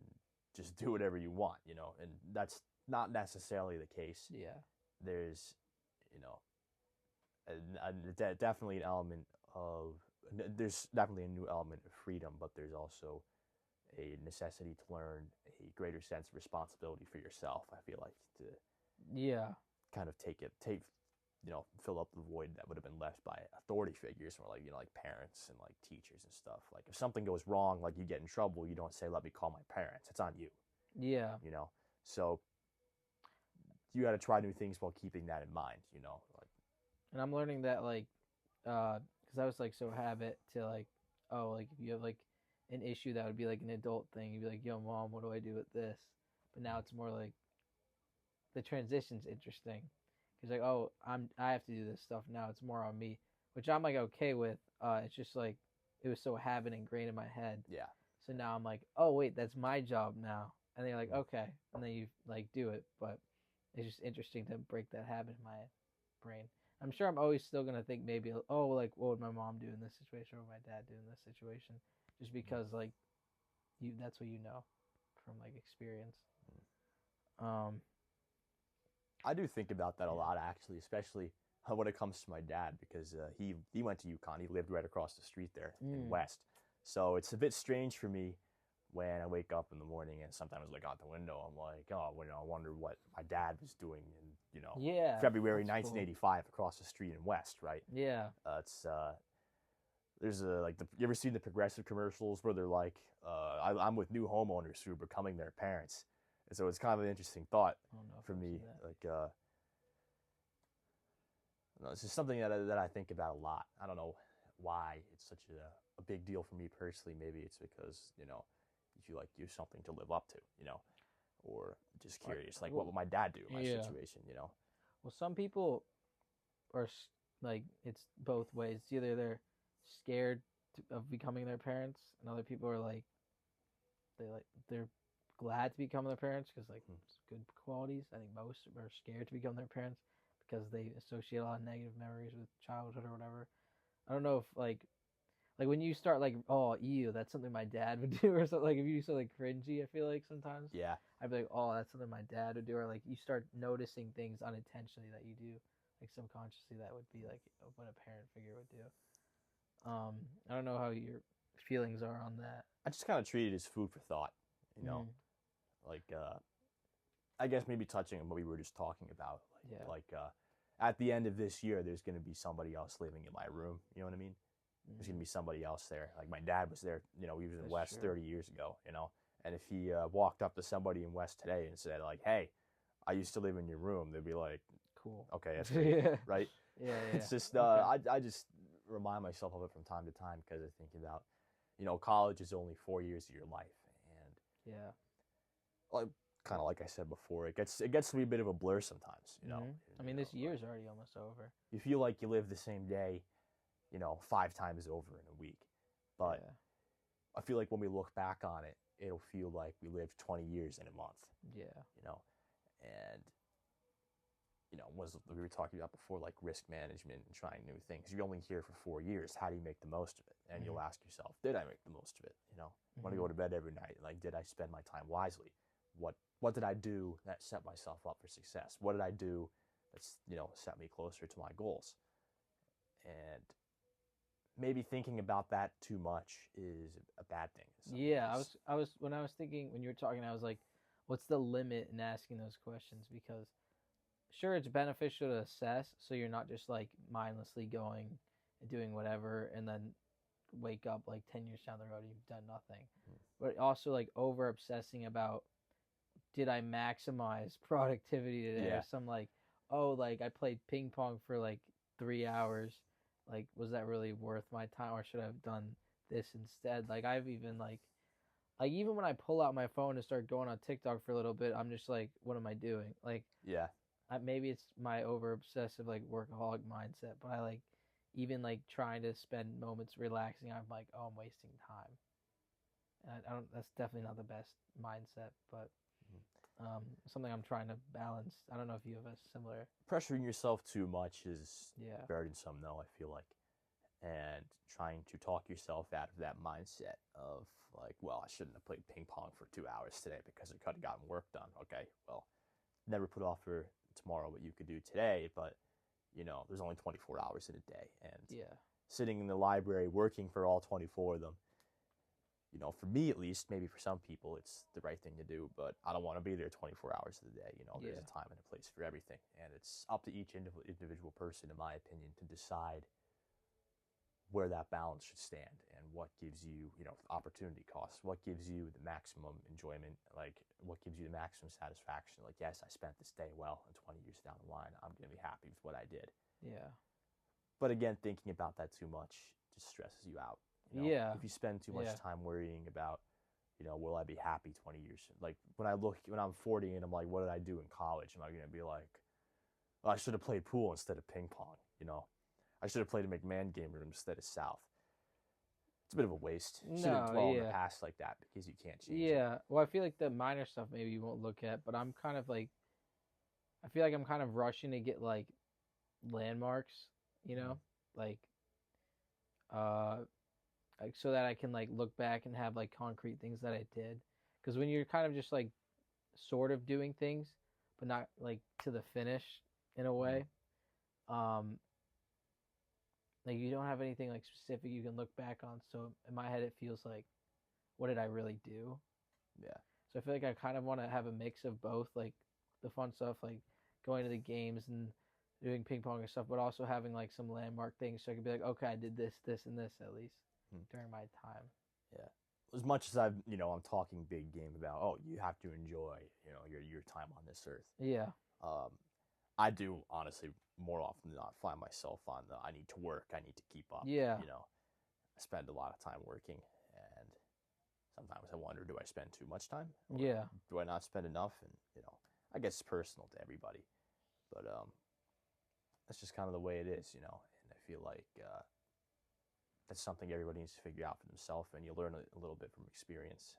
just do whatever you want, and that's not necessarily the case. yeah, There's, you know, definitely an element of, there's definitely a new element of freedom, but there's also a necessity to learn a greater sense of responsibility for yourself. I feel like to yeah, kind of fill up the void that would have been left by authority figures, or like parents and like teachers and stuff. Like if something goes wrong, like you get in trouble, you don't say, "Let me call my parents." It's on you. yeah. You know. So you got to try new things while keeping that in mind. Like And I'm learning that like, because I was like so habit to like, oh, like if you have like an issue that would be like an adult thing, you'd be like, yo, mom, what do I do with this? But now it's more like the transition's interesting. Cause like, oh, I have to do this stuff now. It's more on me, which I'm like okay with. It's just like it was so habit ingrained in my head. yeah. So now I'm like, oh wait, that's my job now. And then you're like, okay, and then you like do it. But it's just interesting to break that habit in my brain. I'm sure I'm always still gonna think maybe, oh, like what would my mom do in this situation or my dad do in this situation, just because like that's what you know from like experience. Um, I do think about that a yeah. lot, actually, especially when it comes to my dad, because he went to UConn. He lived right across the street there in West. So it's a bit strange for me when I wake up in the morning and sometimes look out the window. I'm like, oh, I wonder what my dad was doing in Yeah, February that's cool. 1985 across the street in West, right? Yeah, It's there's you ever seen the Progressive commercials where they're like, I'm with new homeowners who are becoming their parents, and so it's kind of an interesting thought I don't know if for I've me. seen that. Like, it's just something that I think about a lot. I don't know why it's such a big deal for me personally. Maybe it's because you feel like you have something to live up to, or just curious, like what Well, would my dad do in my yeah. situation. Well, some people are like it's both ways. It's either they're scared of becoming their parents, and other people are like they're glad to become their parents because like it's good qualities. I think most are scared to become their parents because they associate a lot of negative memories with childhood or whatever. I don't know if like when you start like, oh, ew, that's something my dad would do, or something. Like if you do something cringy, I feel like sometimes Yeah. I'd be like, oh, that's something my dad would do, or like you start noticing things unintentionally that you do like subconsciously that would be like what a parent figure would do. I don't know how your feelings are on that. I just kind of treat it as food for thought, you know, Mm, like I guess maybe touching on what we were just talking about, yeah. at the end of this year, there's going to be somebody else living in my room. You know what I mean? There's going to Mm, be somebody else there. Like my dad was there. You know, he was in that's West true. 30 years ago. You know, and if he walked up to somebody in West today and said like, "Hey, I used to live in your room," they'd be like, Cool. "Okay, that's great," Yeah. right? Yeah. Yeah. It's just Okay. I just remind myself of it from time to time because I think about, you know, college is only 4 years of your life, and Yeah. like kind of like I said before, it gets to be a bit of a blur sometimes. You know, I mean, this year's already almost over. you feel like you live the same day, you know, 5 times over in a week, but Yeah. I feel like when we look back on it, it'll feel like we lived 20 years in a month. Yeah. You know, and you know, was we were talking about before, like risk management and trying new things. You're only here for 4 years. How do you make the most of it? And Mm-hmm. you'll ask yourself, did I make the most of it? You know, I want to go to bed every night. Like, did I spend my time wisely? What did I do that set myself up for success? What did I do that's, you know, set me closer to my goals? And maybe thinking about that too much is a bad thing in some Yeah, ways. when I was thinking when you were talking, I was like, what's the limit in asking those questions? Because sure, it's beneficial to assess, so you're not just like mindlessly going and doing whatever, and then wake up like 10 years down the road and you've done nothing. But also like over obsessing about did I maximize productivity today, Yeah, or some like, oh, like I played ping pong for like 3 hours, like was that really worth my time, or should I have done this instead? Like I've even like even when I pull out my phone and start going on TikTok for a little bit, I'm just like, what am I doing? Like yeah, maybe it's my over obsessive like workaholic mindset, but I like even like trying to spend moments relaxing, I'm like, oh, I'm wasting time. And I don't. That's definitely not the best mindset, but something I'm trying to balance. I don't know if you have a similar. pressuring yourself too much is Yeah. burdensome, though. I feel like, and trying to talk yourself out of that mindset of like, well, I shouldn't have played ping pong for 2 hours today because I could have gotten work done. Okay, well, never put off for tomorrow what you could do today, but you know, there's only 24 hours in a day, and Yeah. sitting in the library working for all 24 of them, you know, for me at least, maybe for some people it's the right thing to do, but I don't want to be there 24 hours of the day. You know, there's Yeah. a time and a place for everything, and it's up to each individual person, in my opinion, to decide where that balance should stand and what gives you, you know, opportunity costs, what gives you the maximum enjoyment, like what gives you the maximum satisfaction. Like, yes, I spent this day well, and 20 years down the line, I'm going to be happy with what I did. Yeah. But again, thinking about that too much just stresses you out. You know, Yeah. if you spend too much Yeah. time worrying about, you know, will I be happy 20 years? Like when I'm 40 and I'm like, what did I do in college? Am I going to be like, oh, I should have played pool instead of ping pong? You know, I should have played a McMahon game room instead of South. It's a bit of a waste. You shouldn't No. dwell on the Yeah. past like that because you can't change it. Yeah. Well, I feel like the minor stuff maybe you won't look at, but I'm kind of like I feel like I'm kind of rushing to get like landmarks, you Mm. know, like uh like so that I can like look back and have like concrete things that I did. Because when you're kind of just like sort of doing things, but not like to the finish in a Mm. way, um, like you don't have anything like specific you can look back on. So in my head, it feels like, what did I really do? Yeah. So I feel like I kind of want to have a mix of both, like the fun stuff, like going to the games and doing ping pong and stuff, but also having like some landmark things so I could be like, okay, I did this, this, and this at least Mm. during my time. Yeah. As much as I'm talking big game about, oh, you have to enjoy, you know, your time on this earth. Yeah. Um, I do honestly more often than not find myself on the I need to work, I need to keep up. Yeah. You know, I spend a lot of time working, and sometimes I wonder, do I spend too much time, or Yeah. do I not spend enough? And I guess it's personal to everybody, but that's just kind of the way it is, And I feel like that's something everybody needs to figure out for themselves, and you learn a little bit from experience.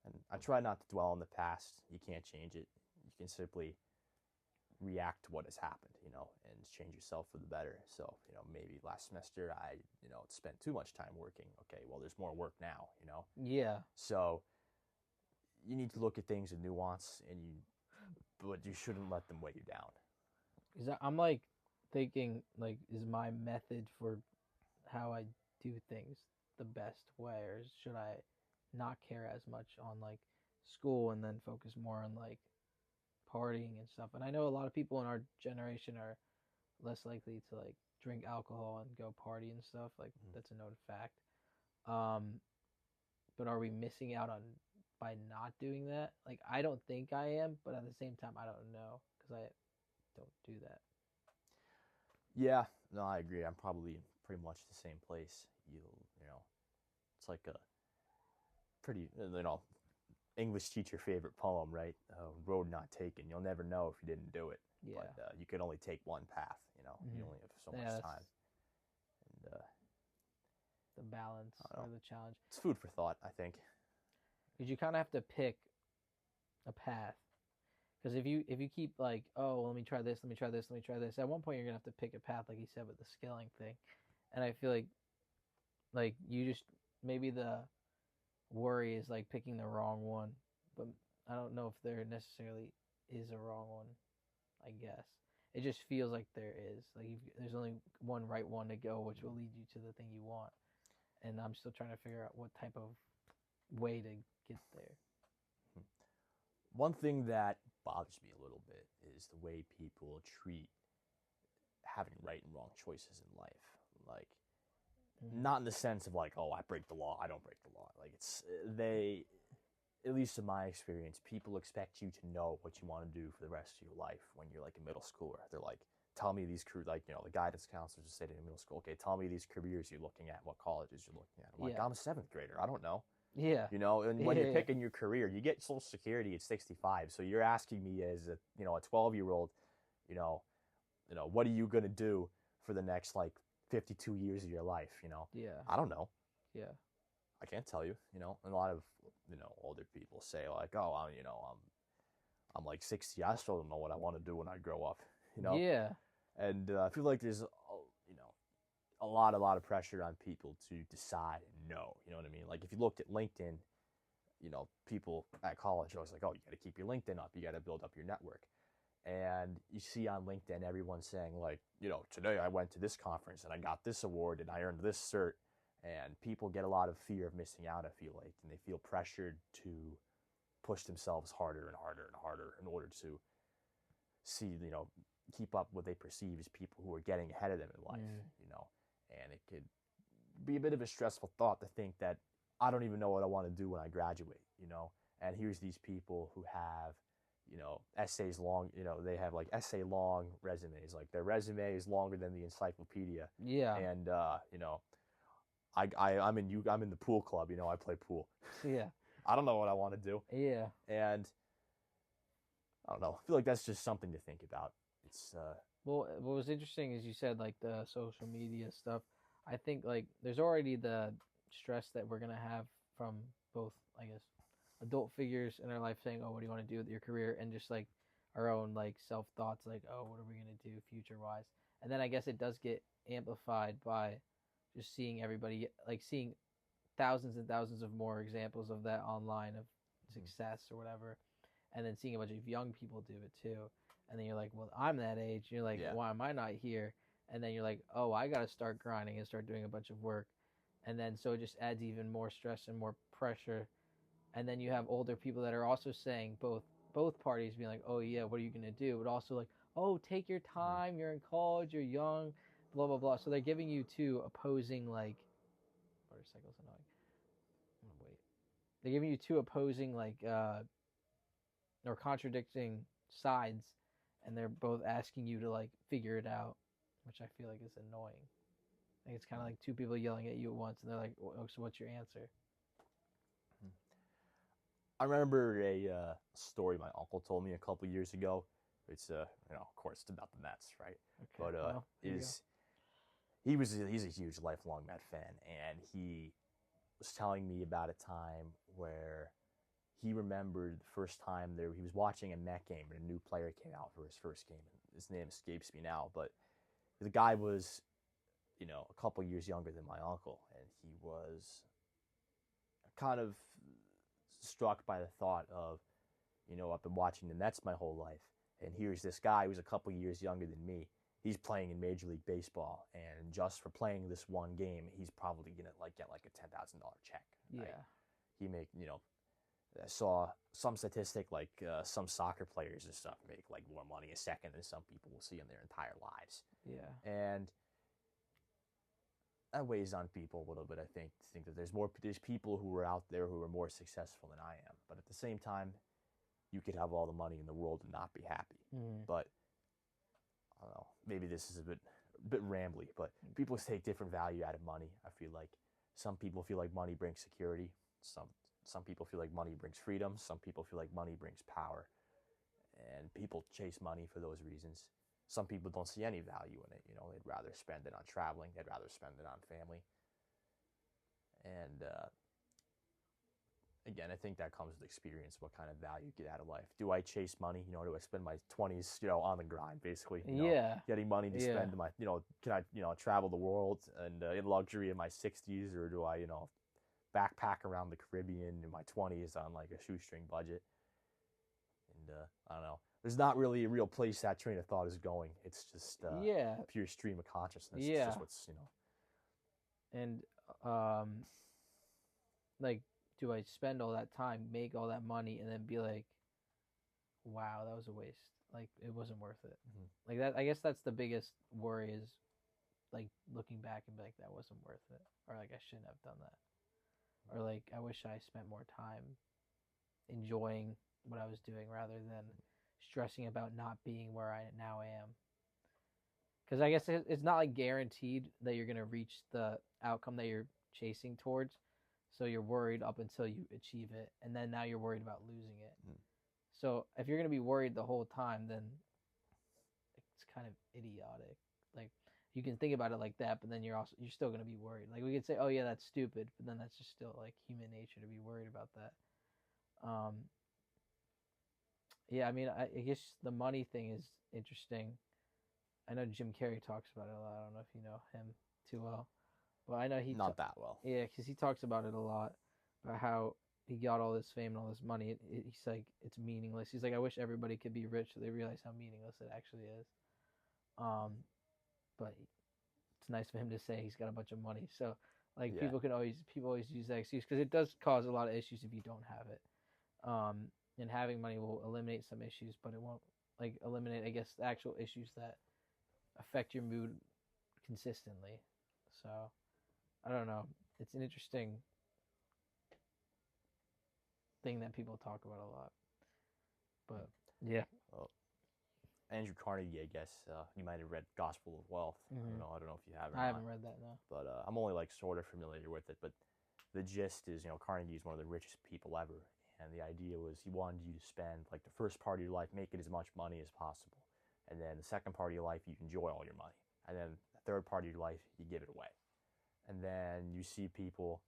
And I try not to dwell on the past. You can't change it. You can simply react to what has happened, and change yourself for the better. So, maybe last semester I spent too much time working. Okay, well, there's more work now. Yeah. So you need to look at things in nuance, but you shouldn't let them weigh you down. Because I'm like thinking like, is my method for how I do things the best way, or should I not care as much on like school and then focus more on like partying and stuff? And I know a lot of people in our generation are less likely to like drink alcohol and go party and stuff. Like Mhm. that's a known fact. Um, but are we missing out on by not doing that? Like I don't think I am, but at the same time I don't know because I don't do that. Yeah, no, I agree. I'm probably in pretty much the same place. You know, it's like a pretty, English teacher favorite poem, right? Road not taken. You'll never know if you didn't do it, Yeah. but you can only take one path. You only have so Yeah, much that's time, and the balance I don't or know. the challenge. It's food for thought, I think. Because you kind of have to pick a path. Because if you keep like, oh, well, let me try this, let me try this, let me try this, at one point you're gonna have to pick a path, like you said with the skilling thing. And I feel like you just maybe the worry is like picking the wrong one, but I don't know if there necessarily is a wrong one. I guess it just feels like there is. Like there's only one right one to go, which will lead you to the thing you want. And I'm still trying to figure out what type of way to get there. One thing that bothers me a little bit is the way people treat having right and wrong choices in life. Like, Mm-hmm. not in the sense of like, oh, I break the law, I don't break the law. Like, it's they, at least in my experience, people expect you to know what you want to do for the rest of your life when you're like a middle schooler. They're like, tell me these like, the guidance counselors just say to middle school, okay, tell me these careers you're looking at, what colleges you're looking at. I'm like, Yeah. I'm a seventh grader, I don't know. Yeah. And when you're Yeah. picking your career, you get Social Security at 65. So you're asking me as a 12-year-old, you know, what are you gonna do for the next like 52 years of your life? Yeah. I don't know. Yeah. I can't tell you. And a lot of older people say like, oh, I'm like 60. I still don't know what I want to do when I grow up. Yeah. And I feel like there's a lot of pressure on people to decide and know. You know what I mean? Like if you looked at LinkedIn, people at college are always like, oh, you got to keep your LinkedIn up. You got to build up your network. And you see on LinkedIn everyone saying like, today I went to this conference and I got this award and I earned this cert. And people get a lot of fear of missing out, I feel like, and they feel pressured to push themselves harder and harder and harder in order to see, keep up what they perceive as people who are getting ahead of them in life, and it could be a bit of a stressful thought to think that I don't even know what I want to do when I graduate. And here's these people who have, essays long, they have like essay long resumes, like their resume is longer than the encyclopedia. Yeah. And, I'm in the pool club, I play pool. Yeah. I don't know what I want to do. Yeah. And I don't know. I feel like that's just something to think about. It's Well, what was interesting is you said like the social media stuff. I think like there's already the stress that we're gonna have from both, I guess, adult figures in our life saying, "Oh, what do you want to do with your career?" and just like our own like self thoughts, like, "Oh, what are we gonna do future wise?" And then I guess it does get amplified by just seeing everybody like seeing thousands and thousands of more examples of that online of success or whatever, and then seeing a bunch of young people do it too, and then you're like, well, I'm that age. You're like, yeah. why am I not here? And then you're like, oh, I got to start grinding and start doing a bunch of work, and then so it just adds even more stress and more pressure. And then you have older people that are also saying both parties being like, oh yeah, what are you gonna do? But also like, oh, take your time. You're in college. You're young. Blah blah blah. So they're giving you two opposing like motorcycles annoying. I'm gonna wait. They're giving you two opposing like or contradicting sides, and they're both asking you to like figure it out, which I feel like is annoying. Like it's kind of like two people yelling at you at once, and they're like, oh, "So what's your answer?" I remember a story my uncle told me a couple years ago. It's of course, it's about the Mets, right? Okay, But well, he's a huge lifelong Met fan, and he was telling me about a time where he remembered the first time there he was watching a Met game and a new player came out for his first game. His name escapes me now, but the guy was, a couple years younger than my uncle, and he was kind of struck by the thought of, I've been watching the Mets my whole life, and here's this guy who's a couple years younger than me, he's playing in Major League Baseball, and just for playing this one game, he's probably gonna like get like a $10,000 check. Right? Yeah. He make I saw some statistic like some soccer players and stuff make like more money a second than some people will see in their entire lives. Yeah. And that weighs on people a little bit. I think that there's people who are out there who are more successful than I am, but at the same time, you could have all the money in the world and not be happy. Mm. But I don't know. Maybe this is a bit rambly, but people take different value out of money. I feel like some people feel like money brings security. Some people feel like money brings freedom. Some people feel like money brings power, and people chase money for those reasons. Some people don't see any value in it. They'd rather spend it on traveling. They'd rather spend it on family. And again, I think that comes with experience, what kind of value you get out of life. Do I chase money? Do I spend my 20s, on the grind, basically? Getting money to spend my, can I, travel the world and in luxury in my 60s, or do I, backpack around the Caribbean in my 20s on like a shoestring budget? And I don't know. There's not really a real place that train of thought is going. It's just a pure stream of consciousness. Yeah. It's just what's, And like, do I spend all that time, make all that money, and then be like, wow, that was a waste. Like, it wasn't worth it. Mm-hmm. Like that. I guess that's the biggest worry, is like looking back and be like, that wasn't worth it, or like I shouldn't have done that, or like I wish I spent more time enjoying what I was doing rather than stressing about not being where I now am. Because I guess it's not like guaranteed that you're gonna reach the outcome that you're chasing towards. So you're worried up until you achieve it, and then now you're worried about losing it. Mm. So if you're gonna be worried the whole time, then it's kind of idiotic. Like, you can think about it like that, but then you're still gonna be worried. Like, we could say, oh yeah, that's stupid, but then that's just still like human nature to be worried about that. Yeah, I mean, I guess the money thing is interesting. I know Jim Carrey talks about it a lot. I don't know if you know him too well. Well, I know he not that well. Yeah, because he talks about it a lot, about how he got all this fame and all this money. He's like, it's meaningless. He's like, I wish everybody could be rich so they realize how meaningless it actually is. But it's nice for him to say he's got a bunch of money. So like, people always use that excuse, because it does cause a lot of issues if you don't have it. And having money will eliminate some issues, but it won't like eliminate, I guess, the actual issues that affect your mood consistently. So I don't know. It's an interesting thing that people talk about a lot. But yeah. Well, Andrew Carnegie, I guess you might have read Gospel of Wealth. Mm-hmm. I don't know if you have. I haven't read that, no. But I'm only like sort of familiar with it. But the gist is, Carnegie is one of the richest people ever, and the idea was he wanted you to spend like the first part of your life making as much money as possible, and then the second part of your life you enjoy all your money, and then the third part of your life you give it away. And then you see people,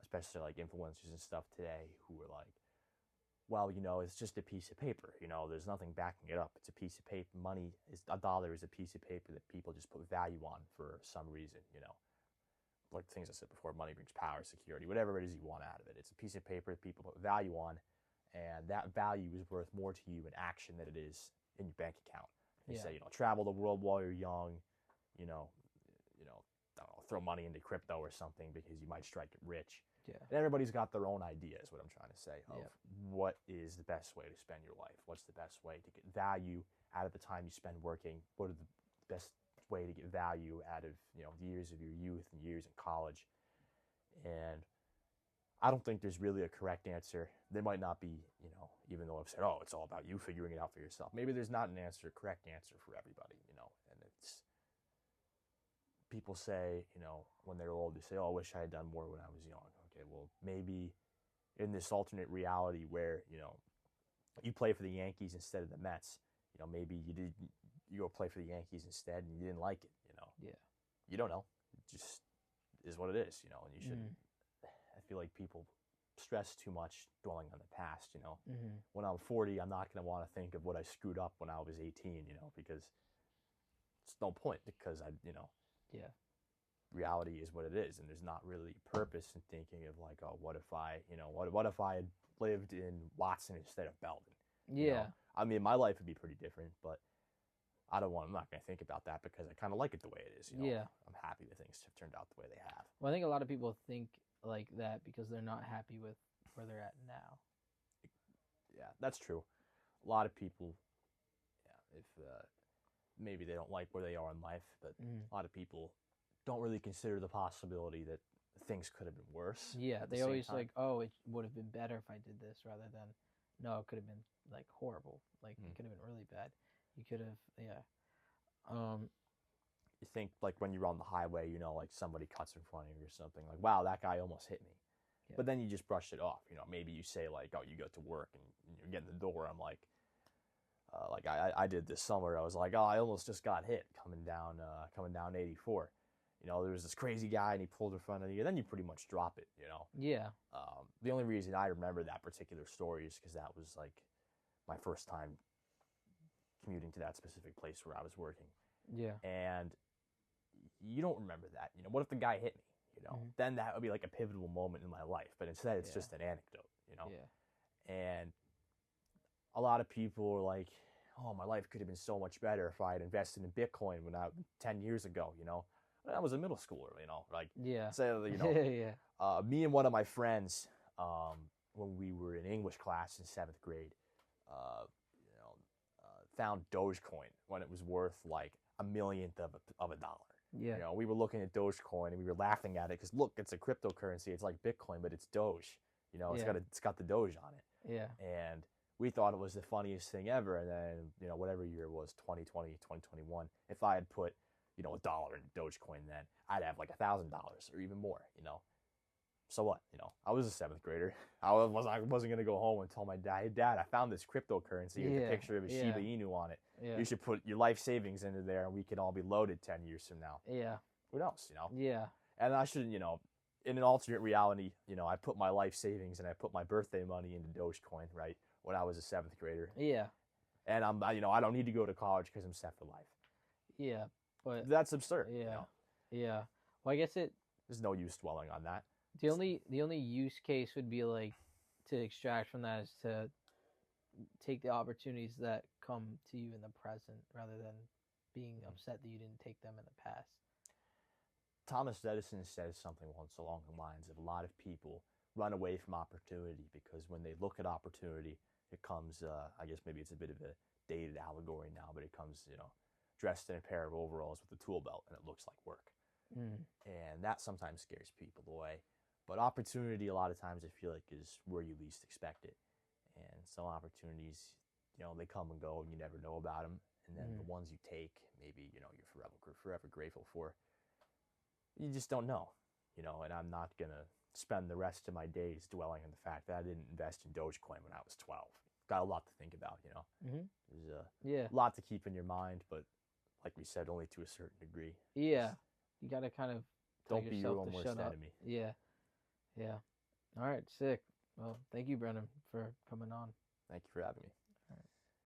especially like influencers and stuff today, who are like, well, it's just a piece of paper. There's nothing backing it up. It's a piece of paper. Money is a dollar is a piece of paper that people just put value on for some reason. Like things I said before, money brings power, security, whatever it is you want out of it. It's a piece of paper that people put value on, and that value is worth more to you in action than it is in your bank account. They say, travel the world while you're young, I don't know, throw money into crypto or something because you might strike it rich. Yeah. And everybody's got their own idea, is what I'm trying to say, of what is the best way to spend your life. What's the best way to get value out of the time you spend working? What are the best way to get value out of, the years of your youth and years in college? And I don't think there's really a correct answer. There might not be, even though I've said, oh, it's all about you figuring it out for yourself. Maybe there's not a correct answer for everybody, and it's, people say, when they're old, they say, oh, I wish I had done more when I was young. Okay, well, maybe in this alternate reality where, you play for the Yankees instead of the Mets, maybe you go play for the Yankees instead and you didn't like it, Yeah. You don't know. It just is what it is, and you shouldn't. I feel like people stress too much dwelling on the past, When I'm 40, I'm not going to want to think of what I screwed up when I was 18, because it's no point, because Yeah. reality is what it is, and there's not really purpose in thinking of like, oh, what if I, what if I had lived in Watson instead of Belden? Yeah. I mean, my life would be pretty different, but I'm not going to think about that because I kind of like it the way it is. Yeah. I'm happy that things have turned out the way they have. Well, I think a lot of people think like that because they're not happy with where they're at now. Yeah, that's true. A lot of people, yeah, if maybe they don't like where they are in life, but a lot of people don't really consider the possibility that things could have been worse. Yeah, at the they same always time. like, oh, it would have been better if I did this rather than, no, it could have been like horrible. Like it could have been really bad. You could have, yeah. You think like when you're on the highway, like somebody cuts in front of you or something, like, wow, that guy almost hit me. Yeah. But then you just brush it off. Maybe you say like, oh, you go to work and you get in the door. I'm like I did this summer. I was like, oh, I almost just got hit coming down 84. There was this crazy guy and he pulled in front of you. Then you pretty much drop it. Yeah. The only reason I remember that particular story is because that was like my first time commuting to that specific place where I was working. Yeah. And you don't remember that. What if the guy hit me? Then that would be like a pivotal moment in my life. But instead, it's just an anecdote. Yeah. And a lot of people are like, oh, my life could have been so much better if I had invested in Bitcoin 10 years ago. When I was a middle schooler. Like Yeah. say Yeah. Me and one of my friends, when we were in English class in 7th grade, found Dogecoin when it was worth like a millionth of a dollar. Yeah. We were looking at Dogecoin and we were laughing at it because look, it's a cryptocurrency. It's like Bitcoin, but it's Doge. It's got the Doge on it. Yeah. And we thought it was the funniest thing ever. And then, whatever year it was, 2020, 2021, if I had put, $1 in Dogecoin then, I'd have like $1,000 or even more, So what? I was a 7th grader. I wasn't going to go home and tell my dad, hey, Dad, I found this cryptocurrency with a picture of a Shiba Inu on it. Yeah. You should put your life savings into there and we can all be loaded 10 years from now. Yeah. Who knows, Yeah. And I should, in an alternate reality, I put my life savings and I put my birthday money into Dogecoin, right, when I was a 7th grader. Yeah. And I don't need to go to college because I'm set for life. Yeah. But that's absurd. Yeah. Yeah. Well, I guess there's no use dwelling on that. The only use case would be like to extract from that is to take the opportunities that come to you in the present rather than being upset that you didn't take them in the past. Thomas Edison says something once along the lines of a lot of people run away from opportunity because when they look at opportunity, it comes, I guess maybe it's a bit of a dated allegory now, but it comes, dressed in a pair of overalls with a tool belt and it looks like work. And that sometimes scares people away. But opportunity, a lot of times, I feel like, is where you least expect it. And some opportunities, they come and go, and you never know about them. And then the ones you take, maybe, you're forever grateful for. You just don't know, and I'm not going to spend the rest of my days dwelling on the fact that I didn't invest in Dogecoin when I was 12. Got a lot to think about, There's a lot to keep in your mind, but like we said, only to a certain degree. Yeah. You got to kind of don't be your own worst enemy. Yeah. Yeah. All right. Sick. Well, thank you, Brennan, for coming on. Thank you for having me.